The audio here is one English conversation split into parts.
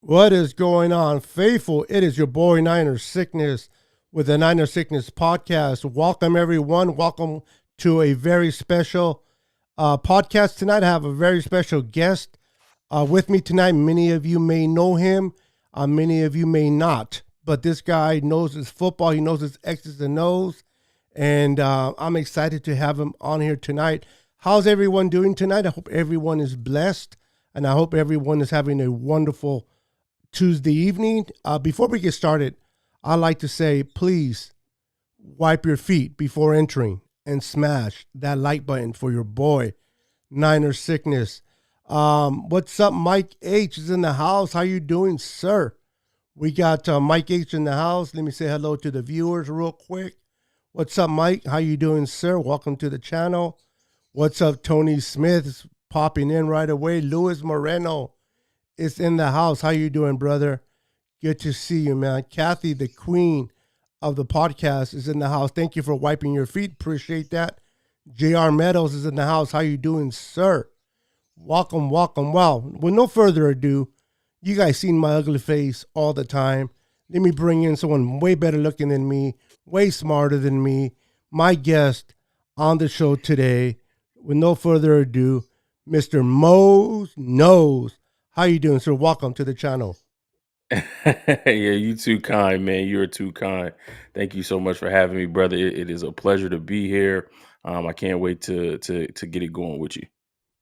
What is going on, faithful? It is your boy Niner Sickness with the Niner Sickness podcast. Welcome, everyone. Welcome to a very special podcast tonight. I have a very special guest with me tonight. Many of you may know him, many of you may not, but this guy knows his football. He knows his X's and O's, and I'm excited to have him on here tonight. How's everyone doing tonight? I hope everyone is blessed, and I hope everyone is having a wonderful Tuesday evening. Before we get started, I'd like to say, please wipe your feet before entering and smash that like button for your boy, Niner Sickness. What's up? Mike H is in the house. How you doing, sir? We got Mike H in the house. Let me say hello to the viewers real quick. What's up, Mike? How you doing, sir? Welcome to the channel. What's up, Tony Smith? Is popping in right away. Luis Moreno is in the house. How you doing, brother? Good to see you, man. Kathy, the queen of the podcast, is in the house. Thank you for wiping your feet. Appreciate that. JR Meadows is in the house. How you doing, sir? Welcome, welcome. Well, with no further ado, you guys seen my ugly face all the time. Let me bring in someone way better looking than me, way smarter than me. My guest on the show today, with no further ado, Mr. Mose Knows. How you doing, sir? Welcome to the channel. Yeah, you too kind, man. You're too kind. Thank you so much for having me, brother. It is a pleasure to be here. I can't wait to get it going with you.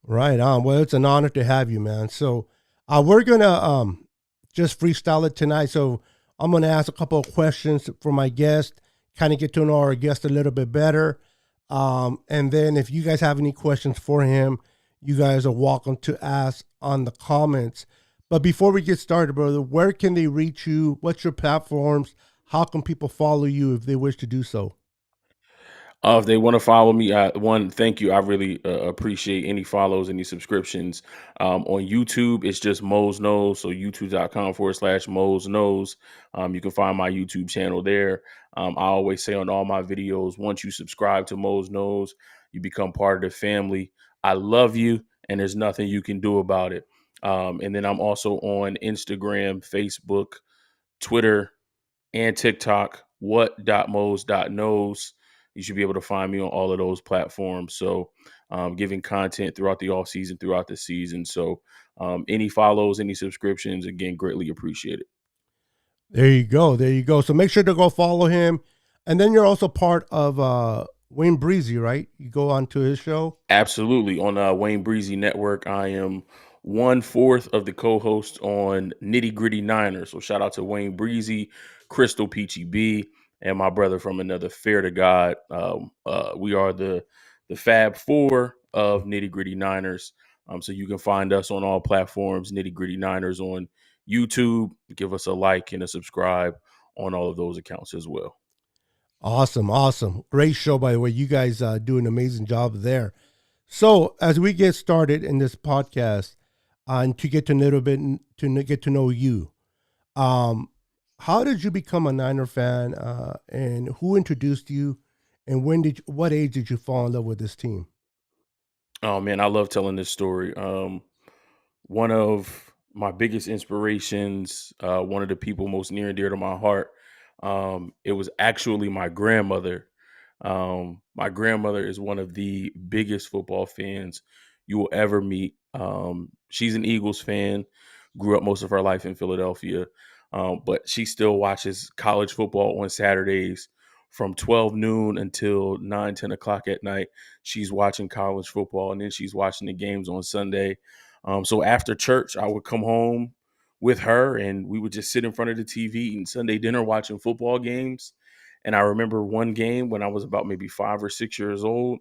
Right on. Well, it's an honor to have you, man. So, we're gonna just freestyle it tonight. So, I'm gonna ask a couple of questions for my guest, kind of get to know our guest a little bit better, and then if you guys have any questions for him, you guys are welcome to ask on the comments. But before we get started, brother, where can they reach you? What's your platforms? How can people follow you if they wish to do so? If they want to follow me, one, thank you. I really appreciate any follows, any subscriptions. On YouTube, it's just Mose Knows. So youtube.com/Mose Knows. You can find my YouTube channel there. I always say on all my videos, once you subscribe to Mose Knows, you become part of the family. I love you, and there's nothing you can do about it. And then I'm also on Instagram, Facebook, Twitter, and TikTok. What.mose.knows. You should be able to find me on all of those platforms. So, giving content throughout the off season, throughout the season. So, any follows, any subscriptions, again, greatly appreciated. There you go. There you go. So make sure to go follow him. And then you're also part of Wayne Breezy, right? You go on to his show. Absolutely. On Wayne Breezy Network, I am 1/4 of the co-hosts on Nitty Gritty Niners. So shout out to Wayne Breezy, Crystal Peachy B, and my brother from another Fair to God. We are the Fab Four of Nitty Gritty Niners. So you can find us on all platforms, Nitty Gritty Niners on YouTube. Give us a like and a subscribe on all of those accounts as well. Awesome. Awesome. Great show, by the way. You guys do an amazing job there. So as we get started in this podcast, and to get to a little bit get to know you, um, how did you become a Niner fan, and who introduced you, and what age did you fall in love with this team? Oh man, I love telling this story. One of my biggest inspirations, one of the people most near and dear to my heart, it was actually my grandmother. My grandmother is one of the biggest football fans you will ever meet. She's an Eagles fan, grew up most of her life in Philadelphia, but she still watches college football on Saturdays from 12 noon until 9, 10 o'clock at night. She's watching college football, and then she's watching the games on Sunday. So after church, I would come home with her, and we would just sit in front of the TV eating Sunday dinner, watching football games. And I remember one game when I was about maybe 5 or 6 years old.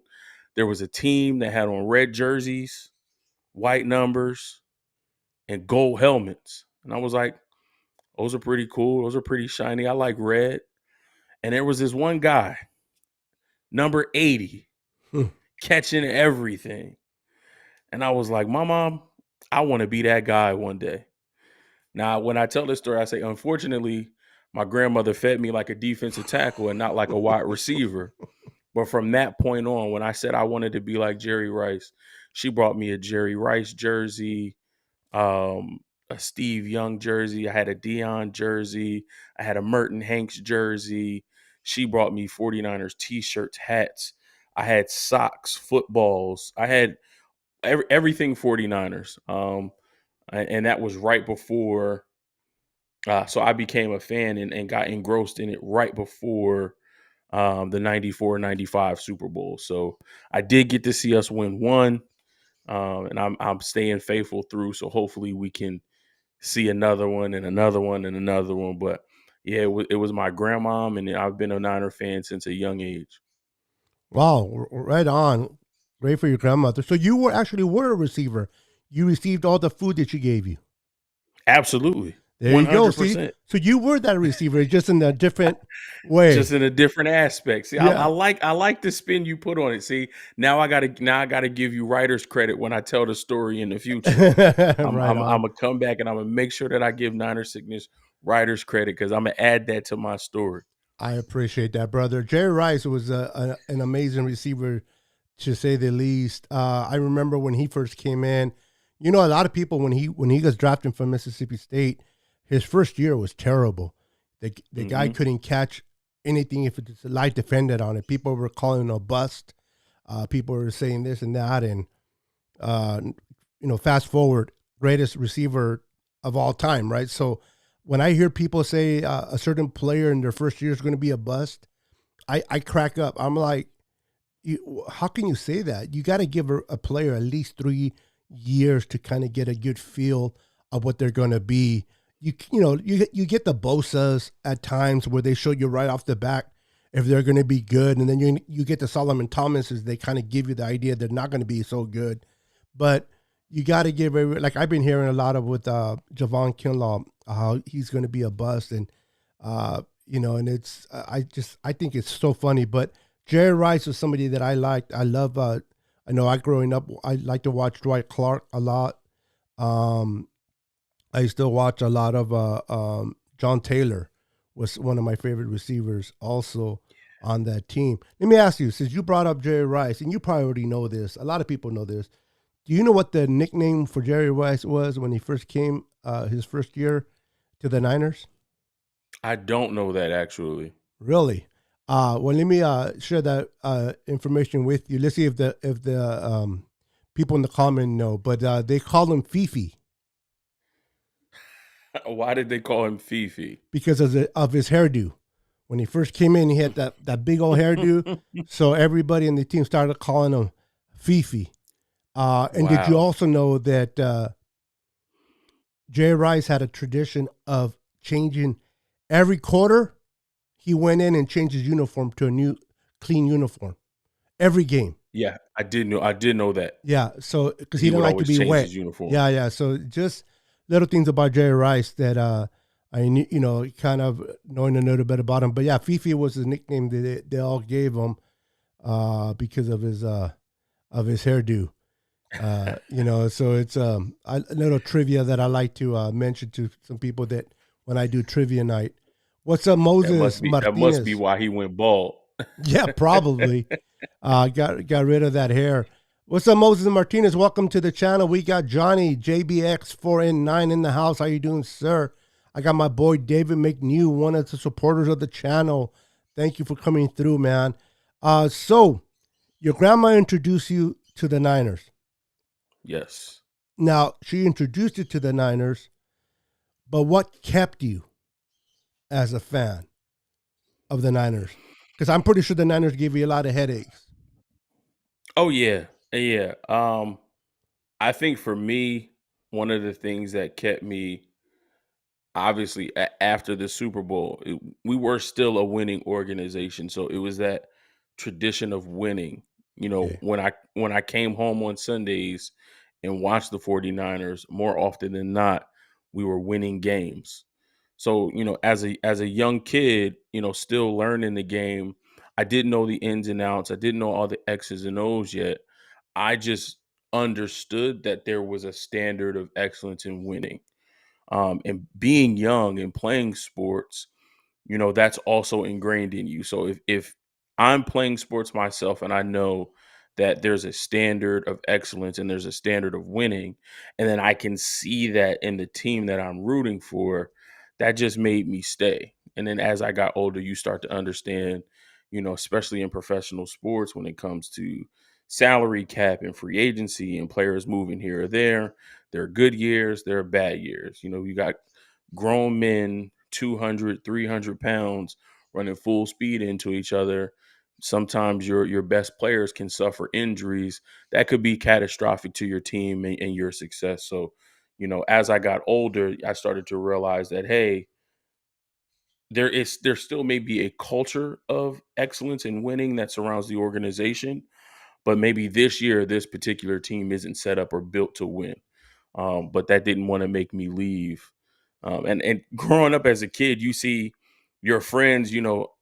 There was a team that had on red jerseys, white numbers, and gold helmets. And I was like, those are pretty cool. Those are pretty shiny. I like red. And there was this one guy, number 80, Hmm. catching everything. And I was like, my mom, I want to be that guy one day. Now, when I tell this story, I say, unfortunately, my grandmother fed me like a defensive tackle and not like a wide receiver. But from that point on, when I said I wanted to be like Jerry Rice, she brought me a Jerry Rice jersey. a Steve Young jersey. I had a Dion jersey. I had a Merton Hanks jersey. She brought me 49ers t-shirts, hats. I had socks, footballs. I had everything 49ers. And that was right before. So I became a fan and got engrossed in it right before the 94-95 Super Bowl. So I did get to see us win one, and I'm staying faithful through. So hopefully we can see another one and another one and another one. But yeah, it was my grandmom, and I've been a Niner fan since a young age. Wow, right on. Great for your grandmother. So you were a receiver. You received all the food that she gave you. Absolutely, There one you go. hundred See, percent. so you were that receiver, just in a different way. Just in a different aspect. See, Yeah. I like the spin you put on it. See, now I gotta give you writer's credit when I tell the story in the future. Right I'm on. gonna come back and I'm gonna make sure that I give Niner Sickness writer's credit because I'm gonna add that to my story. I appreciate that, brother. Jerry Rice was an amazing receiver, to say the least. I remember when he first came in. You know, a lot of people when he was drafted from Mississippi State, his first year was terrible. The guy Hmm. couldn't catch anything if it's a light depended on it. People were calling him a bust. People were saying this and that, and uh, fast forward, greatest receiver of all time, right? So when I hear people say a certain player in their first year is going to be a bust, I crack up. I'm like, how can you say that? You got to give a player at least 3 years to kind of get a good feel of what they're going to be. You get the Bosa's at times where they show you right off the bat if they're going to be good, and then you get the Solomon Thomases. They kind of give you the idea they're not going to be so good, but you got to give like I've been hearing a lot of with Javon Kinlaw how he's going to be a bust, and and it's I think it's so funny, but Jerry Rice was somebody that I liked. I love. I know I growing up, I like to watch Dwight Clark a lot. Um, I used to watch a lot of John Taylor was one of my favorite receivers also on that team. Let me ask you, since you brought up Jerry Rice, and you probably already know this, a lot of people know this. Do you know what the nickname for Jerry Rice was when he first came his first year to the Niners? I don't know that actually. Really? Well, let me share that information with you. Let's see if the people in the comment know. But they call him Fifi Why did they call him Fifi? because of his hairdo. When he first came in, he had that big old hairdo. So everybody in the team started calling him Fifi. And did you Wow. also know that Jerry Rice had a tradition of changing every quarter? He went in and changed his uniform to a new clean uniform every game. Yeah, I did know that. Yeah, so because he He didn't would like to always be change wet. his uniform. Yeah, yeah. So just little things about Jerry Rice that I knew, kind of knowing a little bit about him. But yeah, Fifi was the nickname that they all gave him because of his hairdo. So it's a little trivia that I like to mention to some people that when I do trivia night. What's up, Moses That must be Martinez? why he went bald. Yeah, probably. Got rid of that hair. What's up, Moses Martinez? Welcome to the channel. We got Johnny JBX4N9 in the house. How you doing, sir? I got my boy David McNew, one of the supporters of the channel. Thank you for coming through, man. So your grandma introduced you to the Niners. Yes. Now she introduced you to the Niners, but what kept you as a fan of the Niners? Because I'm pretty sure the Niners gave you a lot of headaches. Oh yeah. Yeah. I think for me, one of the things that kept me obviously after the Super Bowl, we were still a winning organization, so it was that tradition of winning. Okay. When I came home on Sundays and watched the 49ers, more often than not, we were winning games. So, as a young kid, still learning the game, I didn't know the ins and outs. I didn't know all the X's and O's yet. I just understood that there was a standard of excellence in winning, and being young and playing sports, that's also ingrained in you. So if I'm playing sports myself and I know that there's a standard of excellence and there's a standard of winning. And then I can see that in the team that I'm rooting for. That just made me stay. And then as I got older, you start to understand, especially in professional sports when it comes to salary cap and free agency and players moving here or there. There are good years, there are bad years. You got grown men, 200, 300 pounds, running full speed into each other. Sometimes your best players can suffer injuries that could be catastrophic to your team and your success. So, as I got older, I started to realize that, hey, there still may be a culture of excellence and winning that surrounds the organization, but maybe this year this particular team isn't set up or built to win. But that didn't want to make me leave. And growing up as a kid, you see your friends,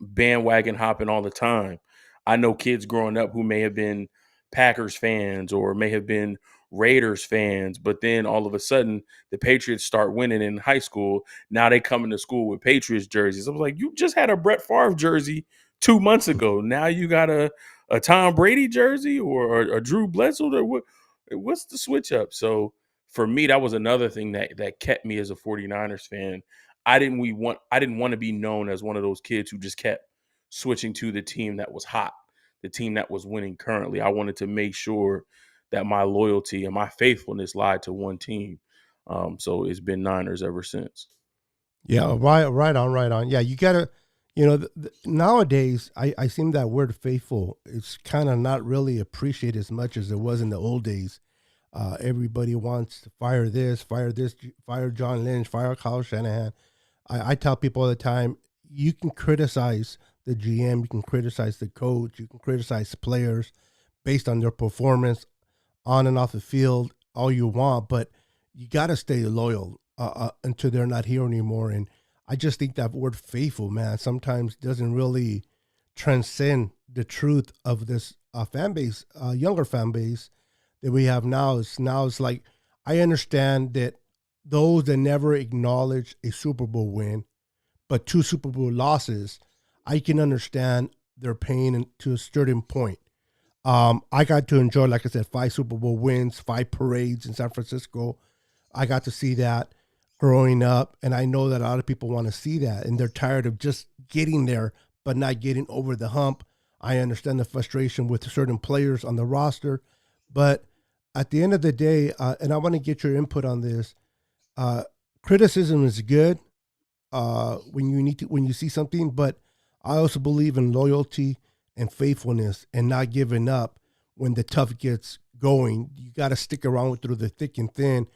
bandwagon hopping all the time. I know kids growing up who may have been Packers fans or may have been Raiders fans, but then all of a sudden the Patriots start winning in high school. Now they come into school with Patriots jerseys. I was like, you just had a Brett Favre jersey 2 months ago. Now you got a Tom Brady jersey or a Drew Bledsoe. What's the switch up? So for me, that was another thing that kept me as a 49ers fan. I didn't want to be known as one of those kids who just kept switching to the team that was hot, the team that was winning currently. I wanted to make sure that my loyalty and my faithfulness lied to one team. So it's been Niners ever since. Yeah, right on, right on. Yeah, you gotta, nowadays I seem that word faithful. It's kind of not really appreciated as much as it was in the old days. Everybody wants to fire this, fire John Lynch, fire Kyle Shanahan. I tell people all the time, you can criticize the GM, you can criticize the coach, you can criticize players based on their performance on and off the field all you want, but you got to stay loyal until they're not here anymore. And I just think that word faithful, man, sometimes doesn't really transcend the truth of this fan base, younger fan base that we have now. It's like I understand that those that never acknowledge a Super Bowl win, but two Super Bowl losses, I can understand their pain to a certain point. I got to enjoy, like I said, 5 Super Bowl wins, 5 parades in San Francisco. I got to see that growing up, and I know that a lot of people want to see that, and they're tired of just getting there but not getting over the hump. I understand the frustration with certain players on the roster, but at the end of the day, and I want to get your input on this. Uh, Criticism is good when you see something, but I also believe in loyalty and faithfulness and not giving up when the tough gets going. You got to stick around through the thick and thin.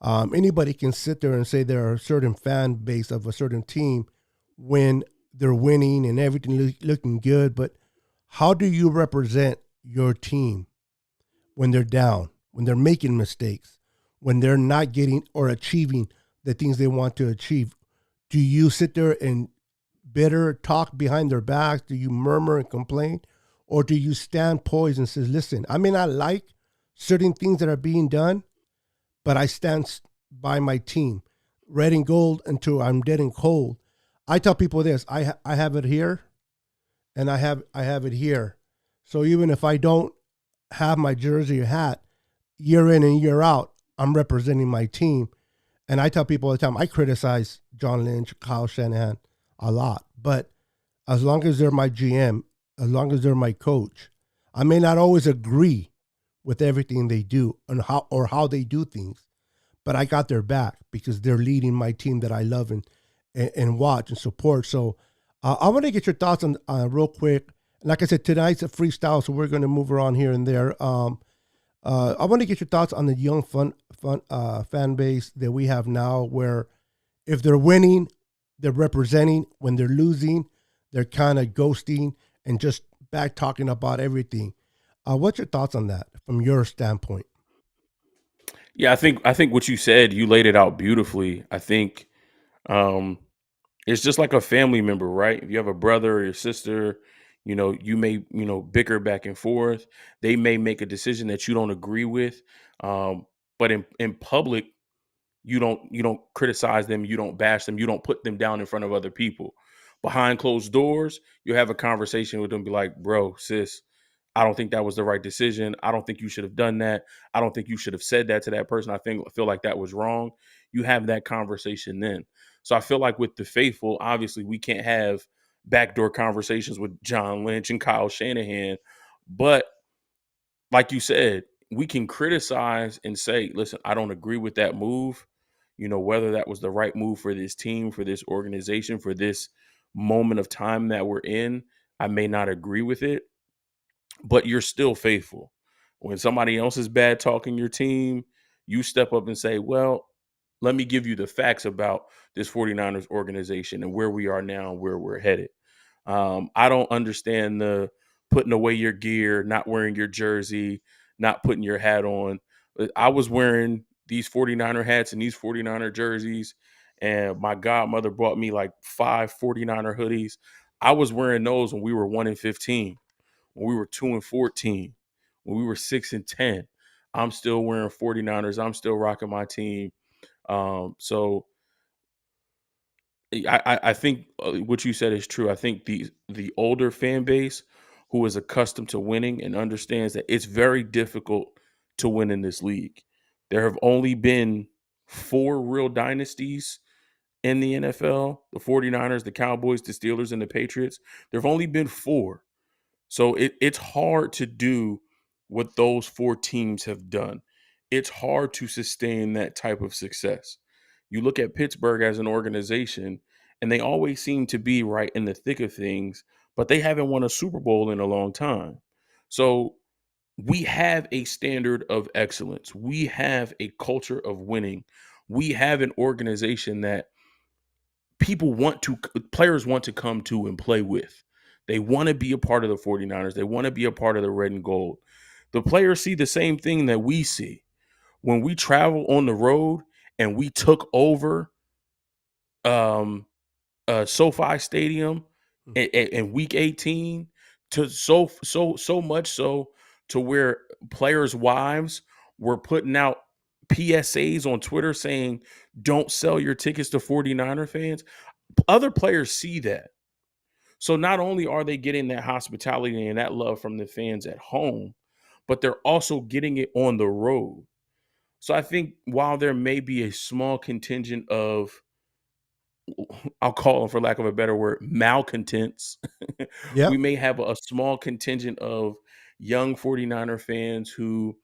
Anybody can sit there and say they're a certain fan base of a certain team when they're winning and everything looking good, but how do you represent your team when they're down, when they're making mistakes, when they're not getting or achieving the things they want to achieve? Do you sit there and bitter talk behind their backs? Do you murmur and complain? Or do you stand poised and says, listen, I may not like certain things that are being done, but I stand by my team, red and gold until I'm dead and cold. I tell people this, I have it here and I have it here. So even if I don't have my jersey or hat year in and year out, I'm representing my team. And I tell people all the time, I criticize John Lynch, Kyle Shanahan a lot. But as long as they're my GM, as long as they're my coach, I may not always agree with everything they do and how they do things, but I got their back because they're leading my team that I love and watch and support. So I want to get your thoughts on real quick. Like I said, tonight's a freestyle, so we're going to move around here and there. I want to get your thoughts on the young fun fan base that we have now, where if they're winning, they're representing. When they're losing, they're kind of ghosting and just back talking about everything. What's your thoughts on that from your standpoint? Yeah, I think what you said, you laid it out beautifully. I think um it's just like a family member, right? If you have a brother or your sister, you may, bicker back and forth. They may make a decision that you don't agree with. But in public, you don't criticize them, you don't bash them, you don't put them down in front of other people. Behind closed doors, you have a conversation with them, be like, bro, sis, I don't think that was the right decision. I don't think you should have done that. I don't think you should have said that to that person. I feel like that was wrong. You have that conversation then. So I feel like with the faithful, obviously we can't have backdoor conversations with John Lynch and Kyle Shanahan, but like you said, we can criticize and say, listen, I don't agree with that move. Whether that was the right move for this team, for this organization, for this moment of time that we're in, I may not agree with it, but you're still faithful. When somebody else is bad talking your team, you step up and say, well, let me give you the facts about this 49ers organization and where we are now and where we're headed. I don't understand the putting away your gear, not wearing your jersey, not putting your hat on. I was wearing these 49er hats and these 49er jerseys, and my godmother bought me like 5 49er hoodies. I was wearing those when we were 1-15, when we were 2-14, when we were 6-10. I'm still wearing 49ers. I'm still rocking my team. So I think what you said is true. I think the older fan base who is accustomed to winning and understands that it's very difficult to win in this league. There have only been 4 real dynasties in the NFL: the 49ers, the Cowboys, the Steelers, and the Patriots. There have only been 4. So it's hard to do what those 4 teams have done. It's hard to sustain that type of success. You look at Pittsburgh as an organization, and they always seem to be right in the thick of things, but they haven't won a Super Bowl in a long time. So we have a standard of excellence. We have a culture of winning. We have an organization that players want to come to and play with. They want to be a part of the 49ers. They want to be a part of the red and gold. The players see the same thing that we see. When we travel on the road and we took over SoFi Stadium in week 18, to so much so to where players' wives were putting out PSAs on Twitter saying, don't sell your tickets to 49er fans. Other players see that. So not only are they getting that hospitality and that love from the fans at home, but they're also getting it on the road. So I think while there may be a small contingent of, I'll call them, for lack of a better word, malcontents, we Yep. may have a small contingent of young 49er fans who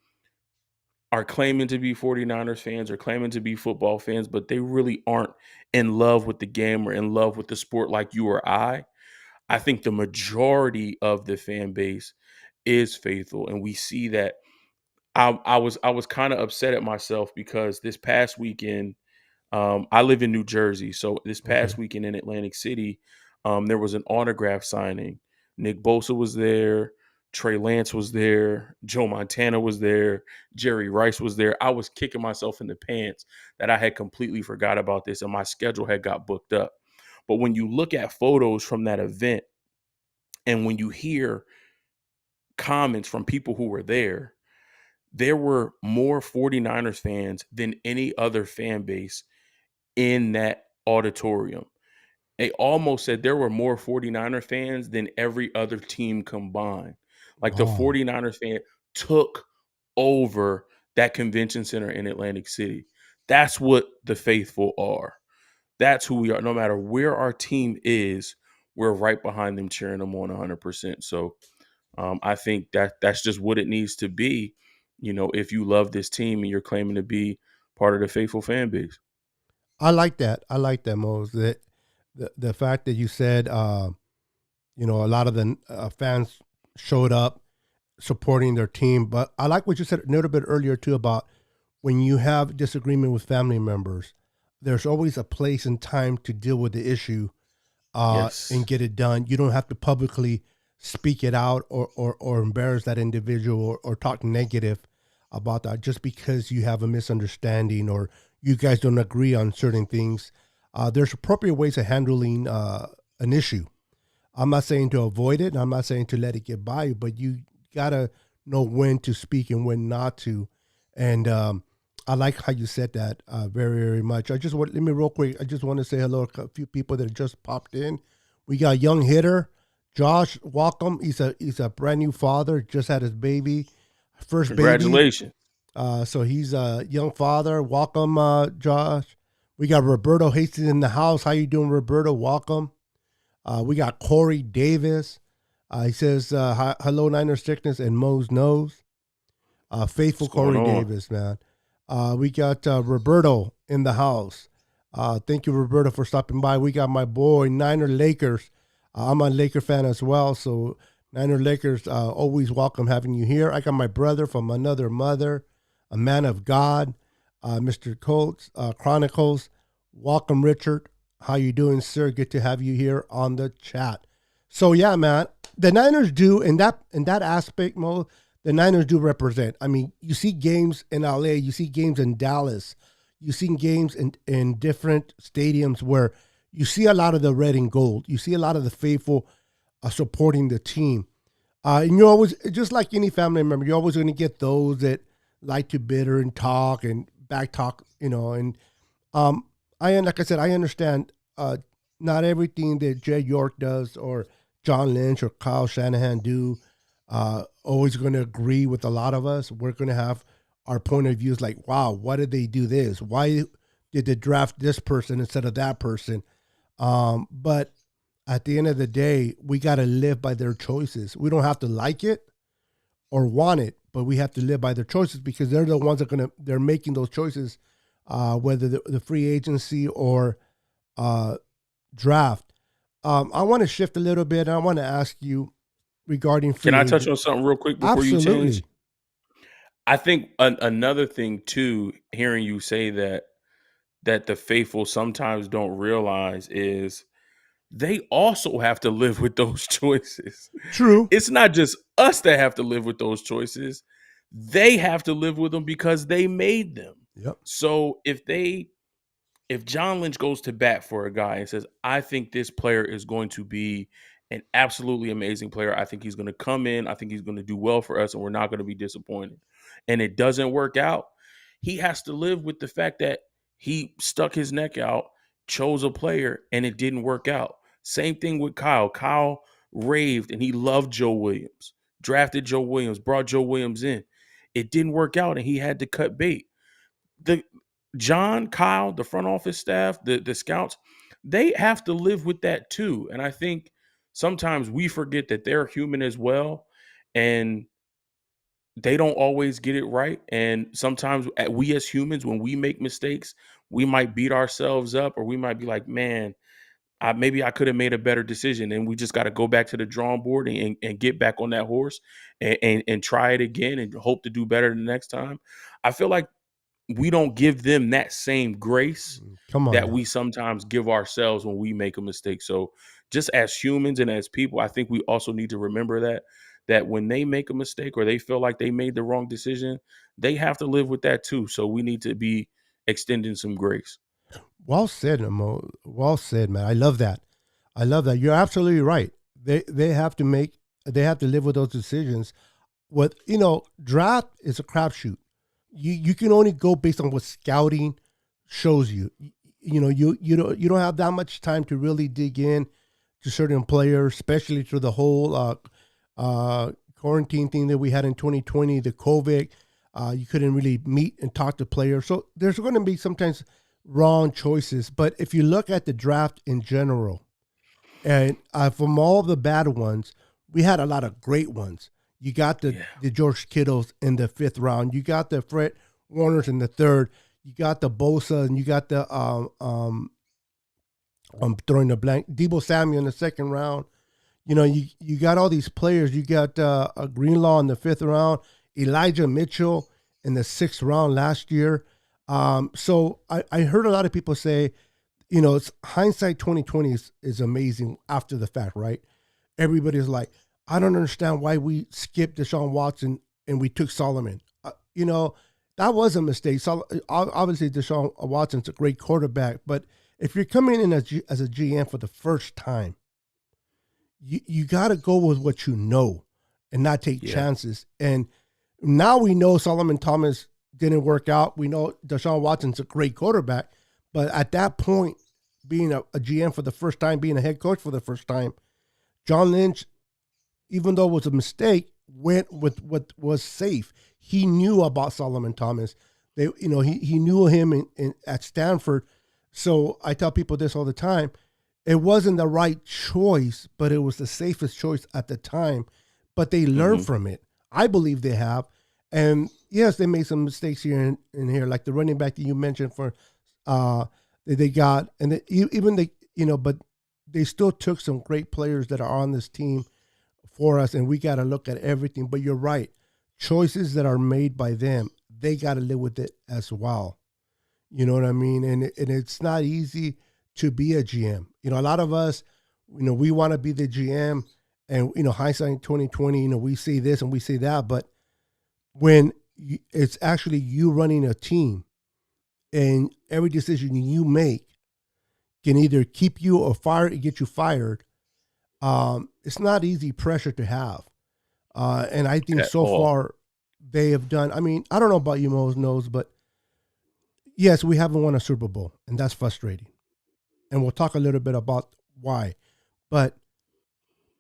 are claiming to be 49ers fans or claiming to be football fans, but they really aren't in love with the game or in love with the sport like you or I. I think the majority of the fan base is faithful, and we see that. I was kind of upset at myself because this past weekend, I live in New Jersey, so this Okay. past weekend in Atlantic City, there was an autograph signing. Nick Bosa was there, Trey Lance was there, Joe Montana was there, Jerry Rice was there. I was kicking myself in the pants that I had completely forgot about this, and my schedule had got booked up. But when you look at photos from that event, and when you hear comments from people who were there were more 49ers fans than any other fan base in that auditorium. They almost said there were more 49er fans than every other team combined. Like the Wow. 49ers fan took over that convention center in Atlantic City. That's what the faithful are. That's who we are. No matter where our team is, we're right behind them, cheering them on 100%. So I think that's just what it needs to be. If you love this team and you're claiming to be part of the faithful fan base. I like that. I like that, Mose. That the fact that you said, a lot of the fans showed up supporting their team. But I like what you said a little bit earlier too about when you have disagreement with family members. There's always a place and time to deal with the issue and Yes. get it done. You don't have to publicly speak it out or embarrass that individual or talk negative about that just because you have a misunderstanding or you guys don't agree on certain things. There's appropriate ways of handling an issue. I'm not saying to avoid it. I'm not saying to let it get by you, but you gotta know when to speak and when not to. And I like how you said that very, very much. Let me real quick. I just want to say hello to a few people that just popped in. We got Young Hitter, Josh, welcome. He's a brand new father. Just had his baby, first baby. Congratulations. So he's a young father. Welcome, Josh. We got Roberto Hastings in the house. How you doing, Roberto? Welcome. We got Corey Davis. He says, hello, Niner Sickness and Mose Knows. Faithful What's going Corey on? Davis, man. We got Roberto in the house. Thank you, Roberto, for stopping by. We got my boy, Niner Lakers. I'm a Laker fan as well. So, Niner Lakers, always welcome having you here. I got my brother from another mother, a man of God, Mr. Colts, Chronicles. Welcome, Richard. How you doing, sir? Good to have you here on the chat. So yeah, man, the Niners do in that aspect, Mo. The Niners do represent. I mean, you see games in LA, you see games in Dallas, you see games in different stadiums where you see a lot of the red and gold. You see a lot of the faithful supporting the team. And you're always, just like any family member, you're always going to get those that like to bitter and talk and back talk, and like I said, I understand not everything that Jay York does or John Lynch or Kyle Shanahan do always going to agree with a lot of us. We're going to have our point of views like, wow, why did they do this? Why did they draft this person instead of that person? But at the end of the day, we got to live by their choices. We don't have to like it or want it, but we have to live by their choices because they're the ones that they're making those choices, whether the free agency or draft. I want to shift a little bit. And I want to ask you regarding free Can I touch agent. on something real quick before you Absolutely. change? I think another thing too, hearing you say that the faithful sometimes don't realize is they also have to live with those choices. True. It's not just us that have to live with those choices. They have to live with them because they made them. Yep. So if John Lynch goes to bat for a guy and says, I think this player is going to be an absolutely amazing player. I think he's going to come in. I think he's going to do well for us and we're not going to be disappointed. And it doesn't work out. He has to live with the fact that he stuck his neck out, chose a player, and it didn't work out. Same thing with Kyle. Kyle raved and he loved Joe Williams, drafted Joe Williams, brought Joe Williams in. It didn't work out and he had to cut bait. The John, Kyle, the front office staff, the scouts, they have to live with that too. And I think sometimes we forget that they're human as well. And they don't always get it right. And sometimes we as humans, when we make mistakes, we might beat ourselves up or we might be like, man, maybe I could have made a better decision. And we just got to go back to the drawing board and get back on that horse and try it again and hope to do better the next time. I feel like we don't give them that same grace Come on that now. we sometimes give ourselves when we make a mistake. So just as humans and as people, I think we also need to remember that when they make a mistake or they feel like they made the wrong decision, they have to live with that too. So we need to be extending some grace. Well said, Mo. Well said, man. I love that. I love that. You're absolutely right. They have to live with those decisions. What draft is a crapshoot. You can only go based on what scouting shows you. You don't have that much time to really dig in to certain players, especially through the whole quarantine thing that we had in 2020, the COVID. You couldn't really meet and talk to players, so there's going to be sometimes wrong choices. But if you look at the draft in general, and from all the bad ones, we had a lot of great ones. You got the George Kittles in the 5th round. You got the Fred Warners in the 3rd. You got the Bosa, and you got the I'm throwing the blank, Debo Samuel in the 2nd round. You got all these players. You got Greenlaw in the 5th round, Elijah Mitchell in the 6th round last year. So I heard a lot of people say, it's hindsight 2020 is amazing after the fact, right? Everybody's like, I don't understand why we skipped Deshaun Watson and we took Solomon. That was a mistake. Obviously, Deshaun Watson's a great quarterback, but if you're coming in as a GM for the first time, you got to go with what you know and not take chances. And now we know Solomon Thomas didn't work out. We know Deshaun Watson's a great quarterback, but at that point, being a GM for the first time, being a head coach for the first time, John Lynch, even though it was a mistake, went with what was safe. He knew about Solomon Thomas. He knew him at Stanford. So I tell people this all the time. It wasn't the right choice, but it was the safest choice at the time. But they learned Hmm. from it. I believe they have. And yes, they made some mistakes here and here, like the running back that you mentioned for uh that they got, and even they, but they still took some great players that are on this team for us, and we got to look at everything. But you're right, choices that are made by them, they got to live with it as well. You know what I mean? And it's not easy to be a GM. A lot of us, we want to be the GM, and hindsight 2020. We say this and we say that, but when it's actually you running a team, and every decision you make can either keep you or get you fired. It's not easy pressure to have. And I think At so all. far they have done. I mean, I don't know about you, Mose knows, but yes, we haven't won a Super Bowl, and that's frustrating. And we'll talk a little bit about why. But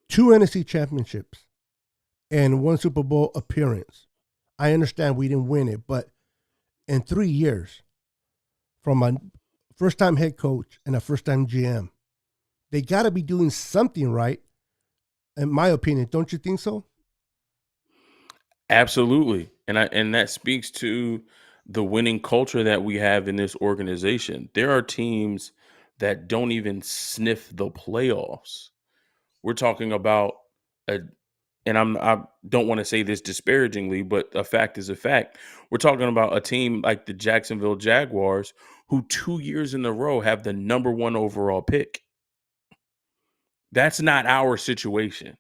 two NFC championships and one Super Bowl appearance. I understand we didn't win it, but in 3 years, from a first time head coach and a first time GM, they got to be doing something right, in my opinion. Don't you think so? Absolutely. And that speaks to the winning culture that we have in this organization. There are teams that don't even sniff the playoffs. We're talking about a and I don't want to say this disparagingly, but a fact is a fact. We're talking about a team like the Jacksonville Jaguars who 2 years in a row have the number 1 overall pick. That's not our situation.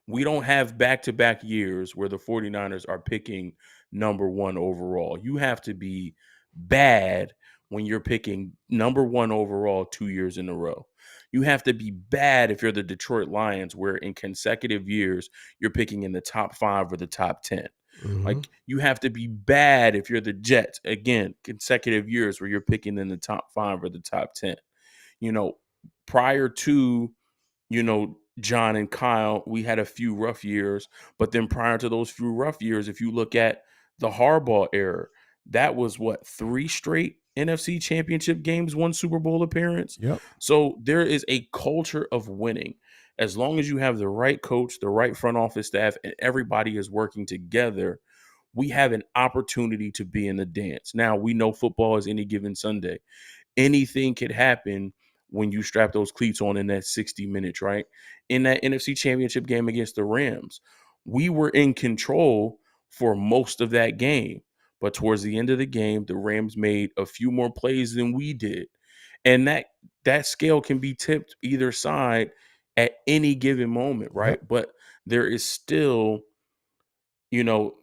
We don't have back-to-back years where the 49ers are picking number 1 overall. You have to be bad when you're picking number 1 overall 2 years in a row. You have to be bad if you're the Detroit Lions, where in consecutive years you're picking in the top 5 or the top 10. Mm-hmm. Like, you have to be bad if you're the Jets, again, consecutive years where you're picking in the top 5 or the top 10. You know, prior to John and Kyle, we had a few rough years, but then prior to those few rough years, if you look at the Harbaugh era, that was what, 3 straight NFC championship games, 1 Super Bowl appearance. Yep. So there is a culture of winning. As long as you have the right coach, the right front office staff, and everybody is working together, we have an opportunity to be in the dance. Now, we know football is any given Sunday. Anything could happen when you strap those cleats on in that 60 minutes, right? In that NFC championship game against the Rams, we were in control for most of that game. But towards the end of the game, the Rams made a few more plays than we did. And that scale can be tipped either side at any given moment, right? Yep. But there is still, you know,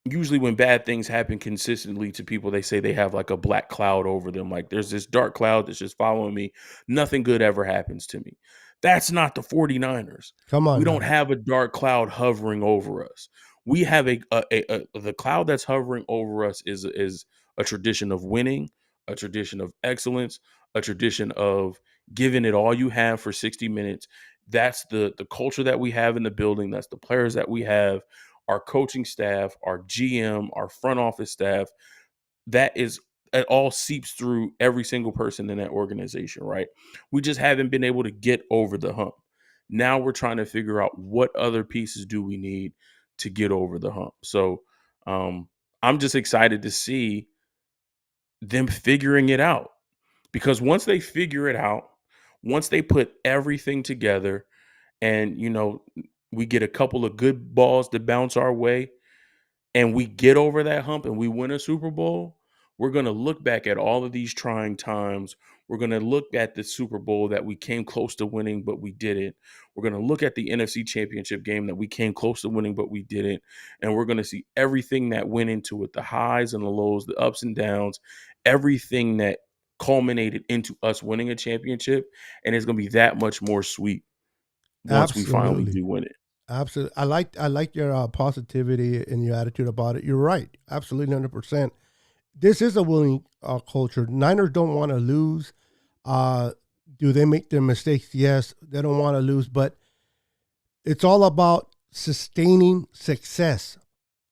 usually when bad things happen consistently to people, they say they have like a black cloud over them. Like, there's this dark cloud that's just following me. Nothing good ever happens to me. That's not the 49ers. Come We on don't now. have a dark cloud hovering over us. We have the cloud that's hovering over us is a tradition of winning, a tradition of excellence, a tradition of giving it all you have for 60 minutes. That's the culture that we have in the building. That's the players that we have, our coaching staff, our GM, our front office staff. That is, it all seeps through every single person in that organization, right? We just haven't been able to get over the hump. Now we're trying to figure out what other pieces do we need to get over the hump. So um, I'm just excited to see them figuring it out, because once they figure it out, once they put everything together, and we get a couple of good balls to bounce our way, and we get over that hump and we win a Super Bowl, we're going to look back at all of these trying times. We're going to look at the Super Bowl that we came close to winning, but we didn't. We're going to look at the NFC Championship game that we came close to winning, but we didn't. And we're going to see everything that went into it, the highs and the lows, the ups and downs, everything that culminated into us winning a championship. And it's going to be that much more sweet once we finally Absolutely. do win it. Absolutely. I like your positivity and your attitude about it. You're right. Absolutely, 100%. This is a winning culture. Niners don't want to lose. Uh, do they make their mistakes? Yes, they don't want to lose, but It's all about sustaining success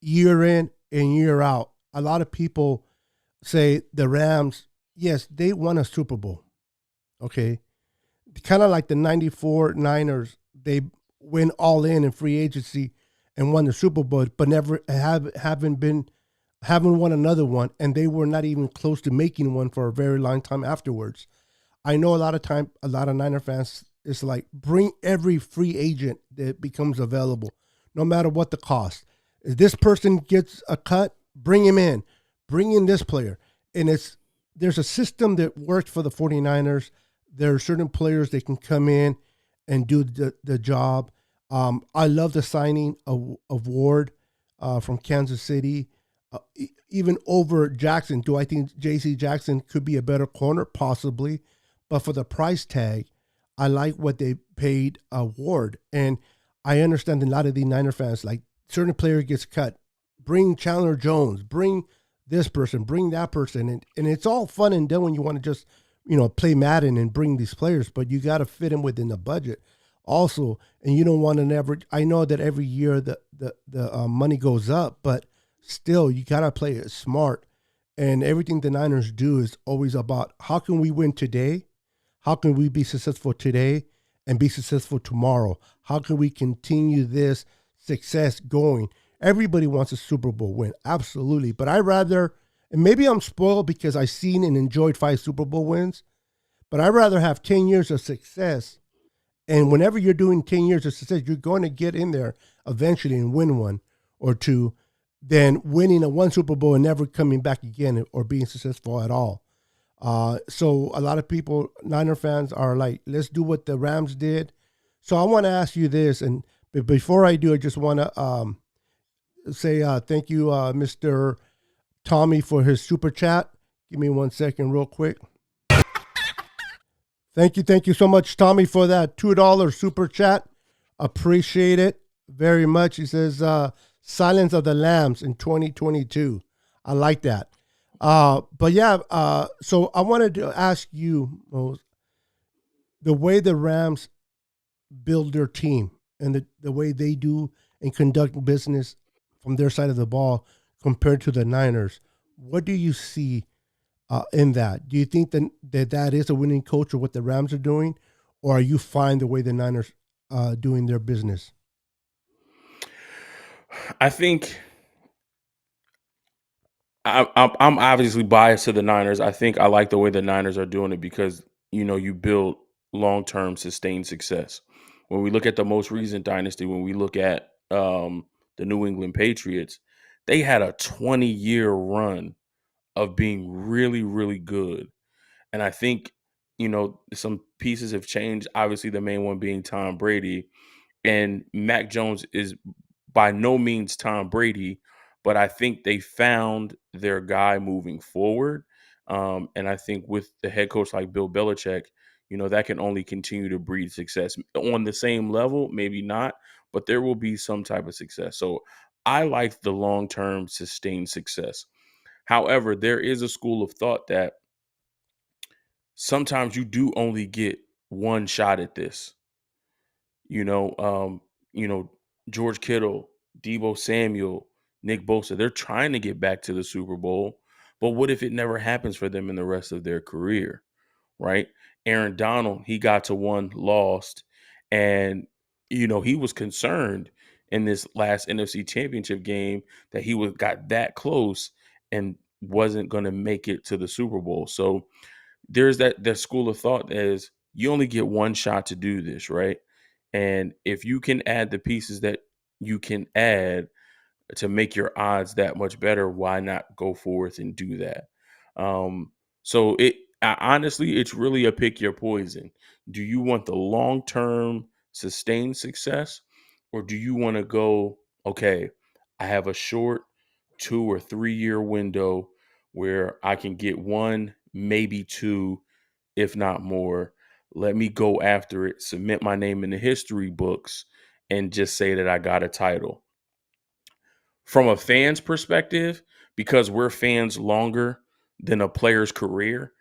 year in and year out. A lot of people say the Rams, yes, they won a Super Bowl. Okay. Kind of like the 94 Niners, they went all in free agency and won the Super Bowl, but never haven't won another one, and they were not even close to making one for a very long time afterwards. I know a lot of Niner fans is like bring every free agent that becomes available, no matter what the cost. If this person gets a cut, bring him in. Bring in this player. And there's a system that worked for the 49ers. There are certain players that can come in and do the job. I love the signing of Ward from Kansas City, even over Jackson. Do I think J.C. Jackson could be a better corner? Possibly. But for the price tag, I like what they paid Ward. And I understand a lot of the Niner fans, like certain player gets cut. Bring Chandler Jones. Bring this person. Bring that person. And it's all fun and done when you want to just, play Madden and bring these players, but you got to fit them within the budget also. And you don't want to never, I know that every year the money goes up, but still you got to play it smart. And everything the Niners do is always about how can we win today? How can we be successful today and be successful tomorrow? How can we continue this success going? Everybody wants a Super Bowl win, absolutely. But I rather, and maybe I'm spoiled because I've seen and enjoyed 5 Super Bowl wins, but I'd rather have 10 years of success. And whenever you're doing 10 years of success, you're going to get in there eventually and win one or two than winning a one Super Bowl and never coming back again or being successful at all. So a lot of people, Niner fans, are like, let's do what the Rams did. So I want to ask you this, and before I do, I just want to say thank you, Mr. Tommy, for his super chat. Give me 1 second, real quick. Thank you so much, Tommy, for that $2 super chat. Appreciate it very much. He says, "Silence of the Lambs in 2022." I like that. But yeah, so I wanted to ask you, Mose, the way the Rams build their team and the way they do and conduct business from their side of the ball compared to the Niners. What do you see in that? Do you think that is a winning culture, what the Rams are doing, or are you fine the way the Niners doing their business? I think I'm obviously biased to the Niners. I think I like the way the Niners are doing it because you build long term sustained success. When we look at the most recent dynasty, when we look at the New England Patriots, they had a 20-year run of being really really good, and I think some pieces have changed. Obviously, the main one being Tom Brady, and Mac Jones is by no means Tom Brady, but I think they found their guy moving forward. And I think with the head coach like Bill Belichick, that can only continue to breed success on the same level, maybe not, but there will be some type of success. So I like the long term sustained success. However, there is a school of thought that sometimes you do only get one shot at this. You know, um, you know, George Kittle, Debo Samuel, Nick Bosa, they're trying to get back to the Super Bowl. But what if it never happens for them in the rest of their career, right? Aaron Donald, he got to one, lost, and he was concerned in this last NFC Championship game that he was got that close and wasn't going to make it to the Super Bowl. So there's that school of thought is you only get one shot to do this, right? And if you can add the pieces that you can add to make your odds that much better, why not go forth and do that? So honestly, it's really a pick your poison. Do you want the long term sustained success, or do you want to go, okay, I have a short 2 or 3 year window where I can get one, maybe two, if not more. Let me go after it, submit my name in the history books, and just say that I got a title. From a fan's perspective, because we're fans longer than a player's career,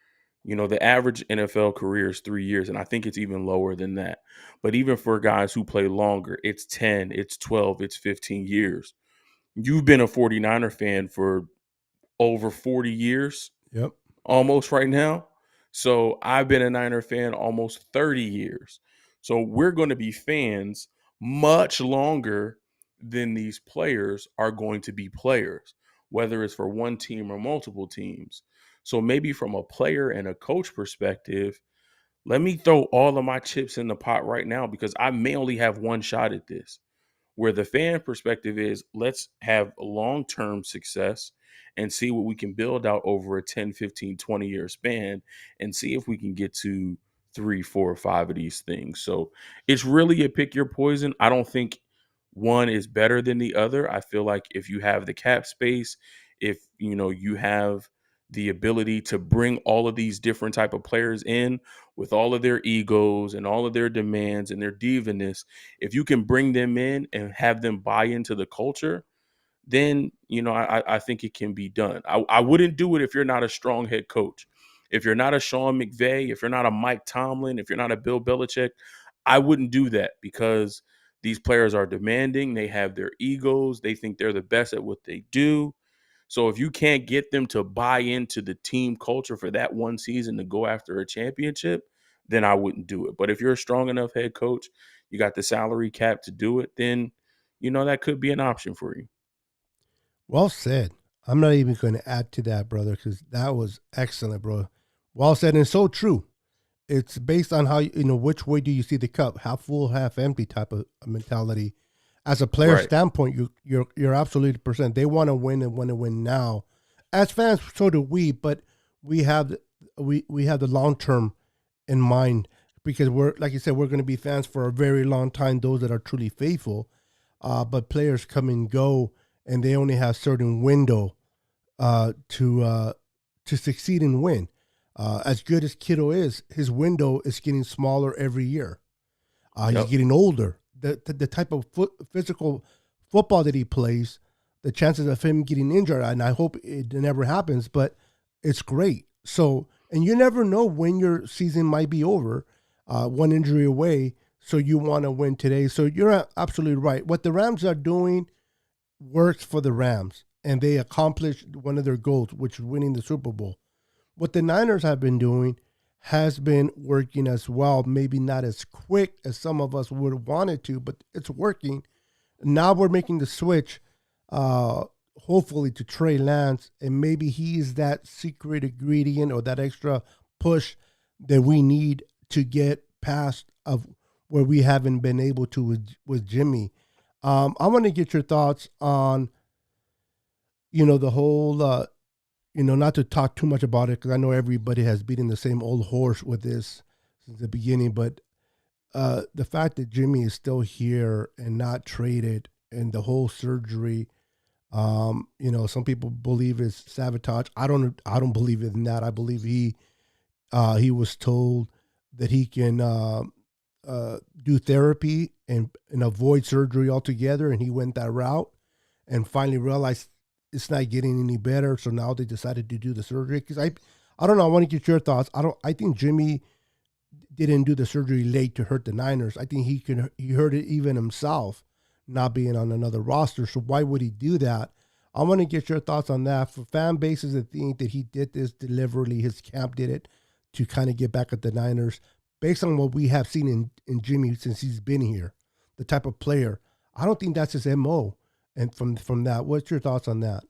The average NFL career is 3 years, and I think it's even lower than that. But even for guys who play longer, it's 10, it's 12, it's 15 years. You've been a 49er fan for over 40 years, Yep. almost right now. So I've been a Niner fan almost 30 years. So we're going to be fans much longer than these players are going to be players, whether it's for one team or multiple teams. So maybe from a player and a coach perspective, let me throw all of my chips in the pot right now because I may only have one shot at this. Where the fan perspective is, let's have long-term success and see what we can build out over a 10, 15, 20-year span and see if we can get to 3, 4, or 5 of these things. So it's really a pick your poison. I don't think one is better than the other. I feel like if you have the cap space, if you have the ability to bring all of these different type of players in with all of their egos and all of their demands and their divaness, if you can bring them in and have them buy into the culture, then I think it can be done. I wouldn't do it if you're not a strong head coach. If you're not a Sean McVay, if you're not a Mike Tomlin, if you're not a Bill Belichick, I wouldn't do that because these players are demanding. They have their egos. They think they're the best at what they do. So if you can't get them to buy into the team culture for that one season to go after a championship, then I wouldn't do it. But if you're a strong enough head coach, you got the salary cap to do it, then that could be an option for you. Well said. I'm not even going to add to that, brother, because that was excellent, bro. Well said and so true. It's based on how which way do you see the cup, half full, half empty type of mentality. As a player Right. standpoint, you're absolutely percent. They want to win and want to win now. As fans, so do we, but we have the long term in mind because we're like you said, we're going to be fans for a very long time. Those that are truly faithful, but players come and go, and they only have certain window to succeed and win. As good as Kittle is, his window is getting smaller every year. He's Yep. getting older. The type of physical football that he plays, the chances of him getting injured, and I hope it never happens, but it's great. So, and you never know when your season might be over, one injury away. So you want to win today. So you're absolutely right. What the Rams are doing works for the Rams, and they accomplished one of their goals, which is winning the Super Bowl. What the Niners have been doing has been working as well. Maybe not as quick as some of us would have wanted to, but it's working. Now we're making the switch, uh, hopefully to Trey Lance, and maybe he's that secret ingredient or that extra push that we need to get past of where we haven't been able to with Jimmy. I want to get your thoughts on the whole not to talk too much about it because I know everybody has beaten the same old horse with this since the beginning, but the fact that Jimmy is still here and not traded and the whole surgery, some people believe it's sabotage. I don't believe in that. I believe he was told that he can do therapy and avoid surgery altogether, and he went that route and finally realized it's not getting any better. So now they decided to do the surgery. Because I don't know. I want to get your thoughts. I think Jimmy didn't do the surgery late to hurt the Niners. I think he hurt it even himself, not being on another roster. So why would he do that? I want to get your thoughts on that. For fan bases that think that he did this deliberately, his camp did it to kind of get back at the Niners, based on what we have seen in Jimmy since he's been here, the type of player. I don't think that's his MO. And from that, what's your thoughts on that?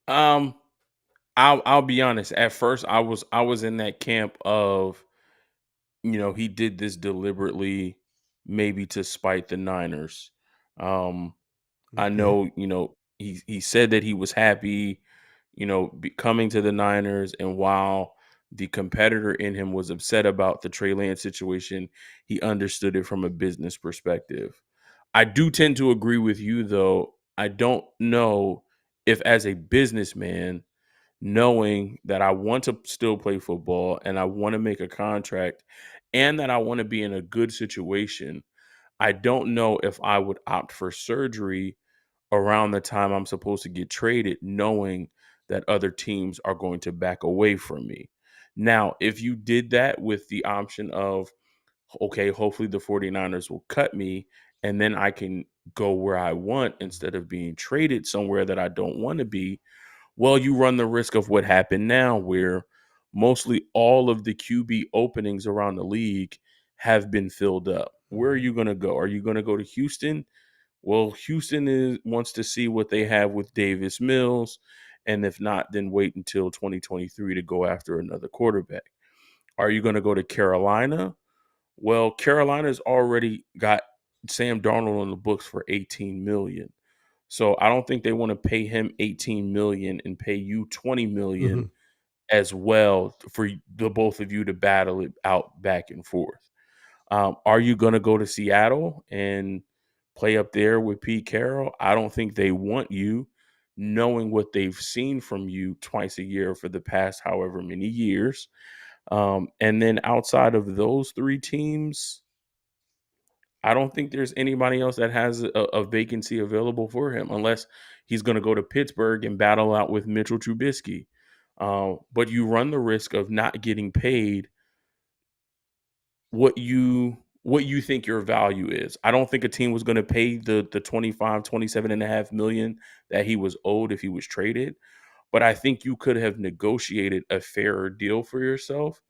Um, I'll be honest. At first, I was in that camp of he did this deliberately, maybe to spite the Niners. Um, I Okay. know, he said that he was happy, coming to the Niners, and while the competitor in him was upset about the Trey Lance situation, he understood it from a business perspective. I do tend to agree with you, though. I don't know if, as a businessman, knowing that I want to still play football and I want to make a contract and that I want to be in a good situation, I don't know if I would opt for surgery around the time I'm supposed to get traded, knowing that other teams are going to back away from me. Now, if you did that with the option of, okay, hopefully the 49ers will cut me and then I can go where I want instead of being traded somewhere that I don't want to be, well, you run the risk of what happened now, where mostly all of the QB openings around the league have been filled up. Where are Mhm. you going to go? Are you going to go to Houston? Well, wants to see what they have with Davis Mills. And if not, then wait until 2023 to go after another quarterback. Are you going to go to Carolina? Well, Carolina's already got Sam Darnold on the books for 18 million. So I don't think they want to pay him 18 million and pay you 20 million Mhm. as well for the both of you to battle it out back and forth. Are you going to go to Seattle and play up there with Pete Carroll? I don't think they want you, knowing what they've seen from you twice a year for the past however many years. And then outside of those three teams, I don't think there's anybody else that has a vacancy available for him unless he's going to go to Pittsburgh and battle out with Mitchell Trubisky. But you run the risk of not getting paid what you think your value is. I don't think a team was going to pay the 25, 27.5 million that he was owed if he was traded. But I think you could have negotiated a fairer deal for yourself.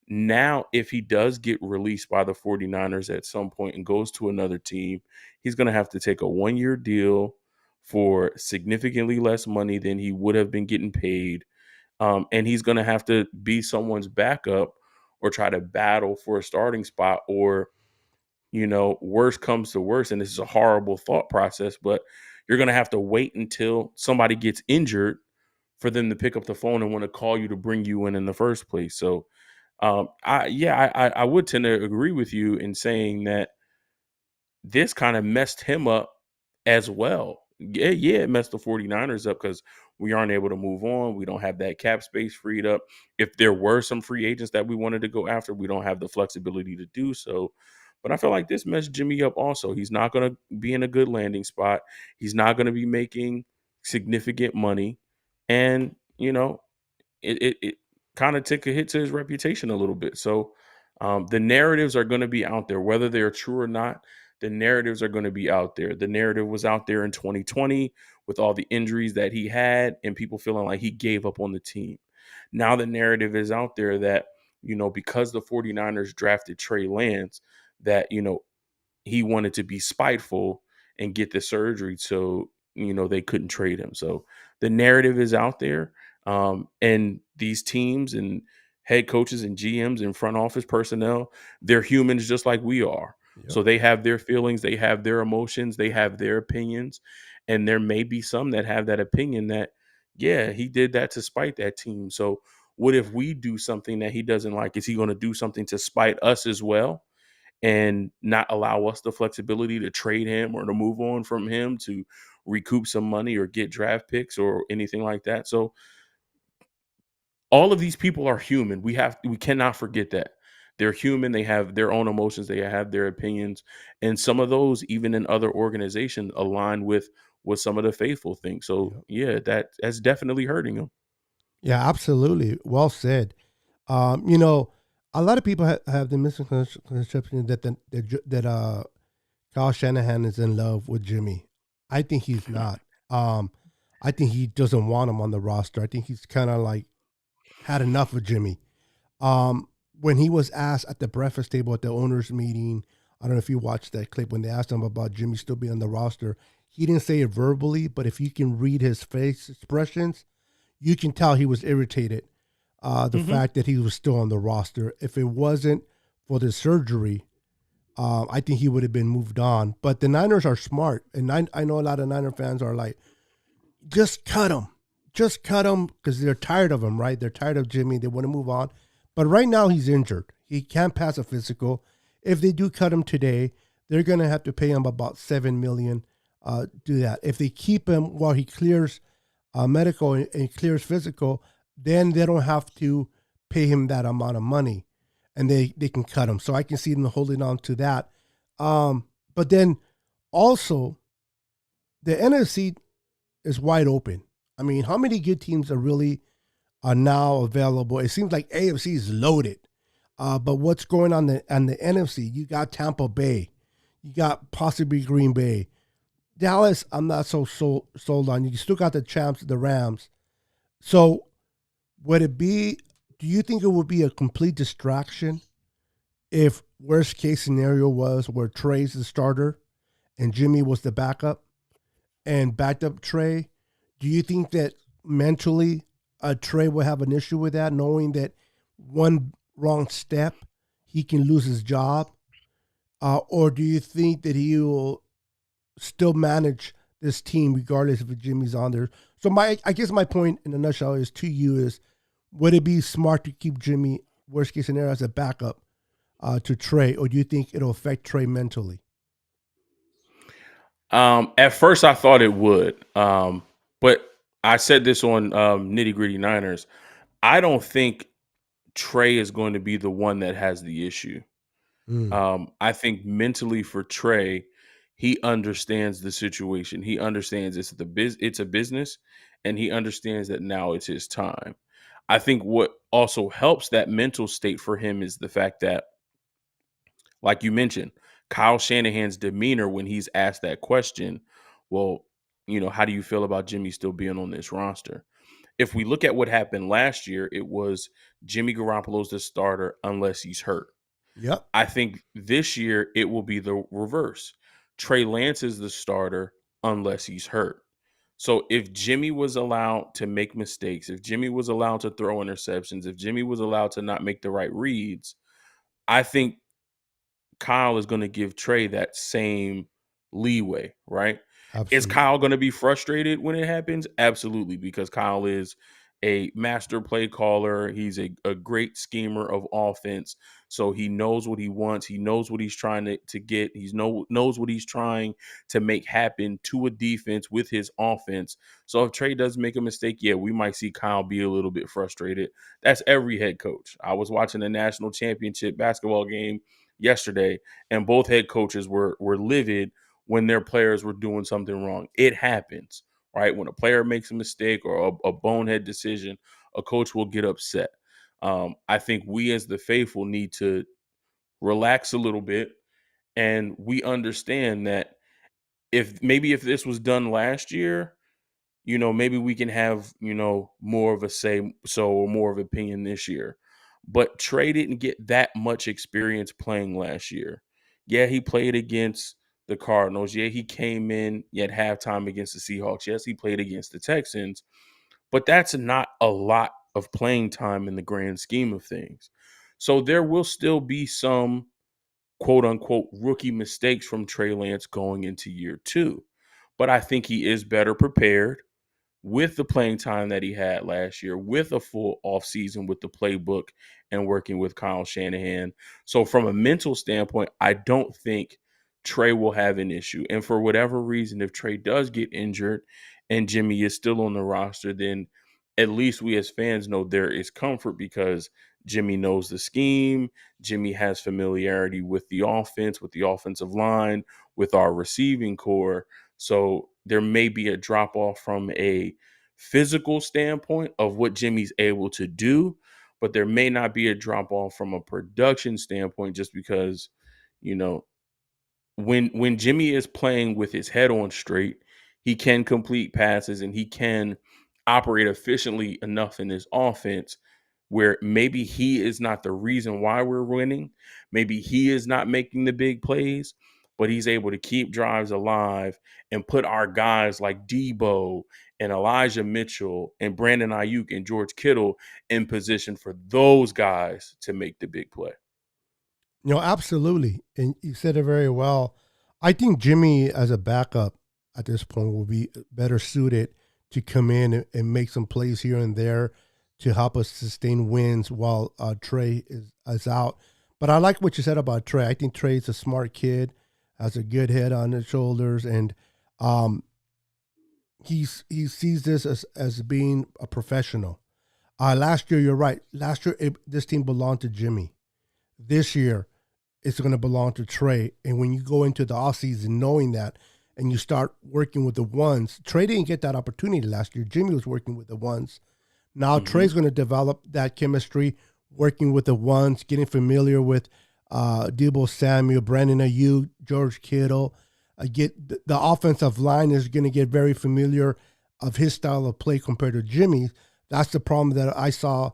Now, if he does get released by the 49ers at some point and goes to another team, he's going to have to take a 1-year deal for significantly less money than he would have been getting paid. And he's going to have to be someone's backup or try to battle for a starting spot, or, worst comes to worst. And this is a horrible thought process, but you're going to have to wait until somebody gets injured for them to pick up the phone and want to call you to bring you in the first place. So, I would tend to agree with you in saying that this kind of messed him up as well. Yeah, it messed the 49ers up because we aren't able to move on. We don't have that cap space freed up. If there were some free agents that we wanted to go after, we don't have the flexibility to do so. But I feel like this messed Jimmy up also. He's not going to be in a good landing spot. He's not going to be making significant money. And, it kind of took a hit to his reputation a little bit. So the narratives are going to be out there, whether they're true or not. The narratives are going to be out there. The narrative was out there in 2020 with all the injuries that he had and people feeling like he gave up on the team. Now the narrative is out there that, because the 49ers drafted Trey Lance, that, he wanted to be spiteful and get the surgery so they couldn't trade him. So the narrative is out there, and these teams and head coaches and GMs and front office personnel, they're humans just like we are. Yep. So they have their feelings, they have their emotions, they have their opinions, and there may be some that have that opinion that, yeah, he did that to spite that team. So what if we do something that he doesn't like? Is he going to do something to spite us as well and not allow us the flexibility to trade him or to move on from him to recoup some money or get draft picks or anything like that? So all of these people are human. We cannot forget that. They're human, they have their own emotions, they have their opinions, and some of those even in other organizations align with what some of the faithful think. So Yep. yeah, that's definitely hurting them. Yeah, absolutely. Well said. You know, a lot of people have the misconception that Kyle Shanahan is in love with Jimmy. I think he's not. Um, I think he doesn't want him on the roster. I think he's kind of like had enough of Jimmy. Um, when he was asked at the breakfast table at the owners' meeting, I don't know if you watched that clip when they asked him about Jimmy still being on the roster. He didn't say it verbally, but if you can read his face expressions, you can tell he was irritated. The Hmm. fact that he was still on the roster. If it wasn't for the surgery, I think he would have been moved on. But the Niners are smart, and I know a lot of Niner fans are like, just cut him because they're tired of him, right? They're tired of Jimmy. They want to move on. But right now he's injured. He can't pass a physical. If they do cut him today, they're going to have to pay him about $7 million. Do that. If they keep him while he clears medical and clears physical, then they don't have to pay him that amount of money, and they can cut him. So I can see them holding on to that. But then also the NFC is wide open. I mean, how many good teams are now available? It seems like AFC is loaded. But what's going on the NFC? You got Tampa Bay, you got possibly Green Bay, Dallas. I'm not sold on. You still got the champs, the Rams. So would it be? Do you think it would be a complete distraction if worst case scenario was where Trey's the starter and Jimmy was the backup and backed up Trey? Do you think that mentally Trey will have an issue with that, knowing that one wrong step he can lose his job? Or do you think that he will still manage this team regardless if Jimmy's on there? So I guess my point in a nutshell is to you is, would it be smart to keep Jimmy worst case scenario as a backup to Trey, or do you think it'll affect Trey mentally? At first, I thought it would, but I said this on Nitty Gritty Niners. I don't think Trey is going to be the one that has the issue. Mm. I think mentally for Trey, he understands the situation. He understands it's a business, and he understands that now it's his time. I think what also helps that mental state for him is the fact that, like you mentioned, Kyle Shanahan's demeanor when he's asked that question, well, how do you feel about Jimmy still being on this roster? If we look at what happened last year, it was Jimmy Garoppolo's the starter unless he's hurt. Yep. I think this year it will be the reverse. Trey Lance is the starter unless he's hurt. So if Jimmy was allowed to make mistakes, if Jimmy was allowed to throw interceptions, if Jimmy was allowed to not make the right reads, I think Kyle is going to give Trey that same leeway, right? Is Absolutely. Kyle going to be frustrated when it happens? Absolutely, because Kyle is a master play caller. He's a great schemer of offense. So he knows what he wants. He knows what he's trying to get. Knows what he's trying to make happen to a defense with his offense. So if Trey does make a mistake, yeah, we might see Kyle be a little bit frustrated. That's every head coach. I was watching a national championship basketball game yesterday, and both head coaches were livid when their players were doing something wrong. It happens, right? When a player makes a mistake or a bonehead decision, a coach will get upset. I think we as the faithful need to relax a little bit, and we understand that if this was done last year, maybe we can have, more of a say so or more of opinion this year. But Trey didn't get that much experience playing last year. Yeah, he played against the Cardinals. Yeah, he came in at halftime against the Seahawks. Yes, he played against the Texans. But that's not a lot of playing time in the grand scheme of things. So there will still be some quote unquote rookie mistakes from Trey Lance going into year two. But I think he is better prepared with the playing time that he had last year, with a full offseason with the playbook and working with Kyle Shanahan. So, from a mental standpoint, I don't think Trey will have an issue. And for whatever reason, if Trey does get injured and Jimmy is still on the roster, then at least we as fans know there is comfort because Jimmy knows the scheme. Jimmy has familiarity with the offense, with the offensive line, with our receiving core. So there may be a drop off from a physical standpoint of what Jimmy's able to do, but there may not be a drop off from a production standpoint just because, you know, when Jimmy is playing with his head on straight, he can complete passes and he can operate efficiently enough in his offense where maybe he is not the reason why we're winning. Maybe he is not making the big plays, but he's able to keep drives alive and put our guys like Debo and Elijah Mitchell and Brandon Ayuk and George Kittle in position for those guys to make the big play. Absolutely. And you said it very well. I think Jimmy, as a backup at this point, will be better suited to come in and make some plays here and there to help us sustain wins while Trey is out. But I like what you said about Trey. I think Trey's a smart kid, has a good head on his shoulders, and he sees this as being a professional. Last year, you're right. Last year, this team belonged to Jimmy. This year, it's going to belong to Trey. And when you go into the offseason knowing that, and you start working with the ones. Trey didn't get that opportunity last year. Jimmy was working with the ones. Now Hmm. Trey's going to develop that chemistry, working with the ones, getting familiar with Debo Samuel, Brandon Ayuk, George Kittle. Get the offensive line is going to get very familiar of his style of play compared to Jimmy. That's the problem that I saw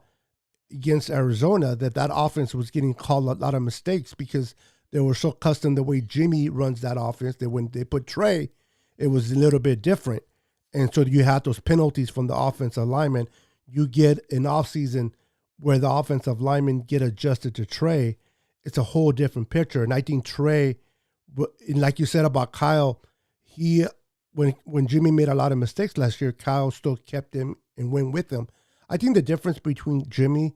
against Arizona, that offense was getting called a lot of mistakes because they were so accustomed the way Jimmy runs that offense that when they put Trey, it was a little bit different. And so you had those penalties from the offensive lineman. You get an offseason where the offensive linemen get adjusted to Trey. It's a whole different picture. And I think Trey, like you said about Kyle, he when Jimmy made a lot of mistakes last year, Kyle still kept him and went with him. I think the difference between Jimmy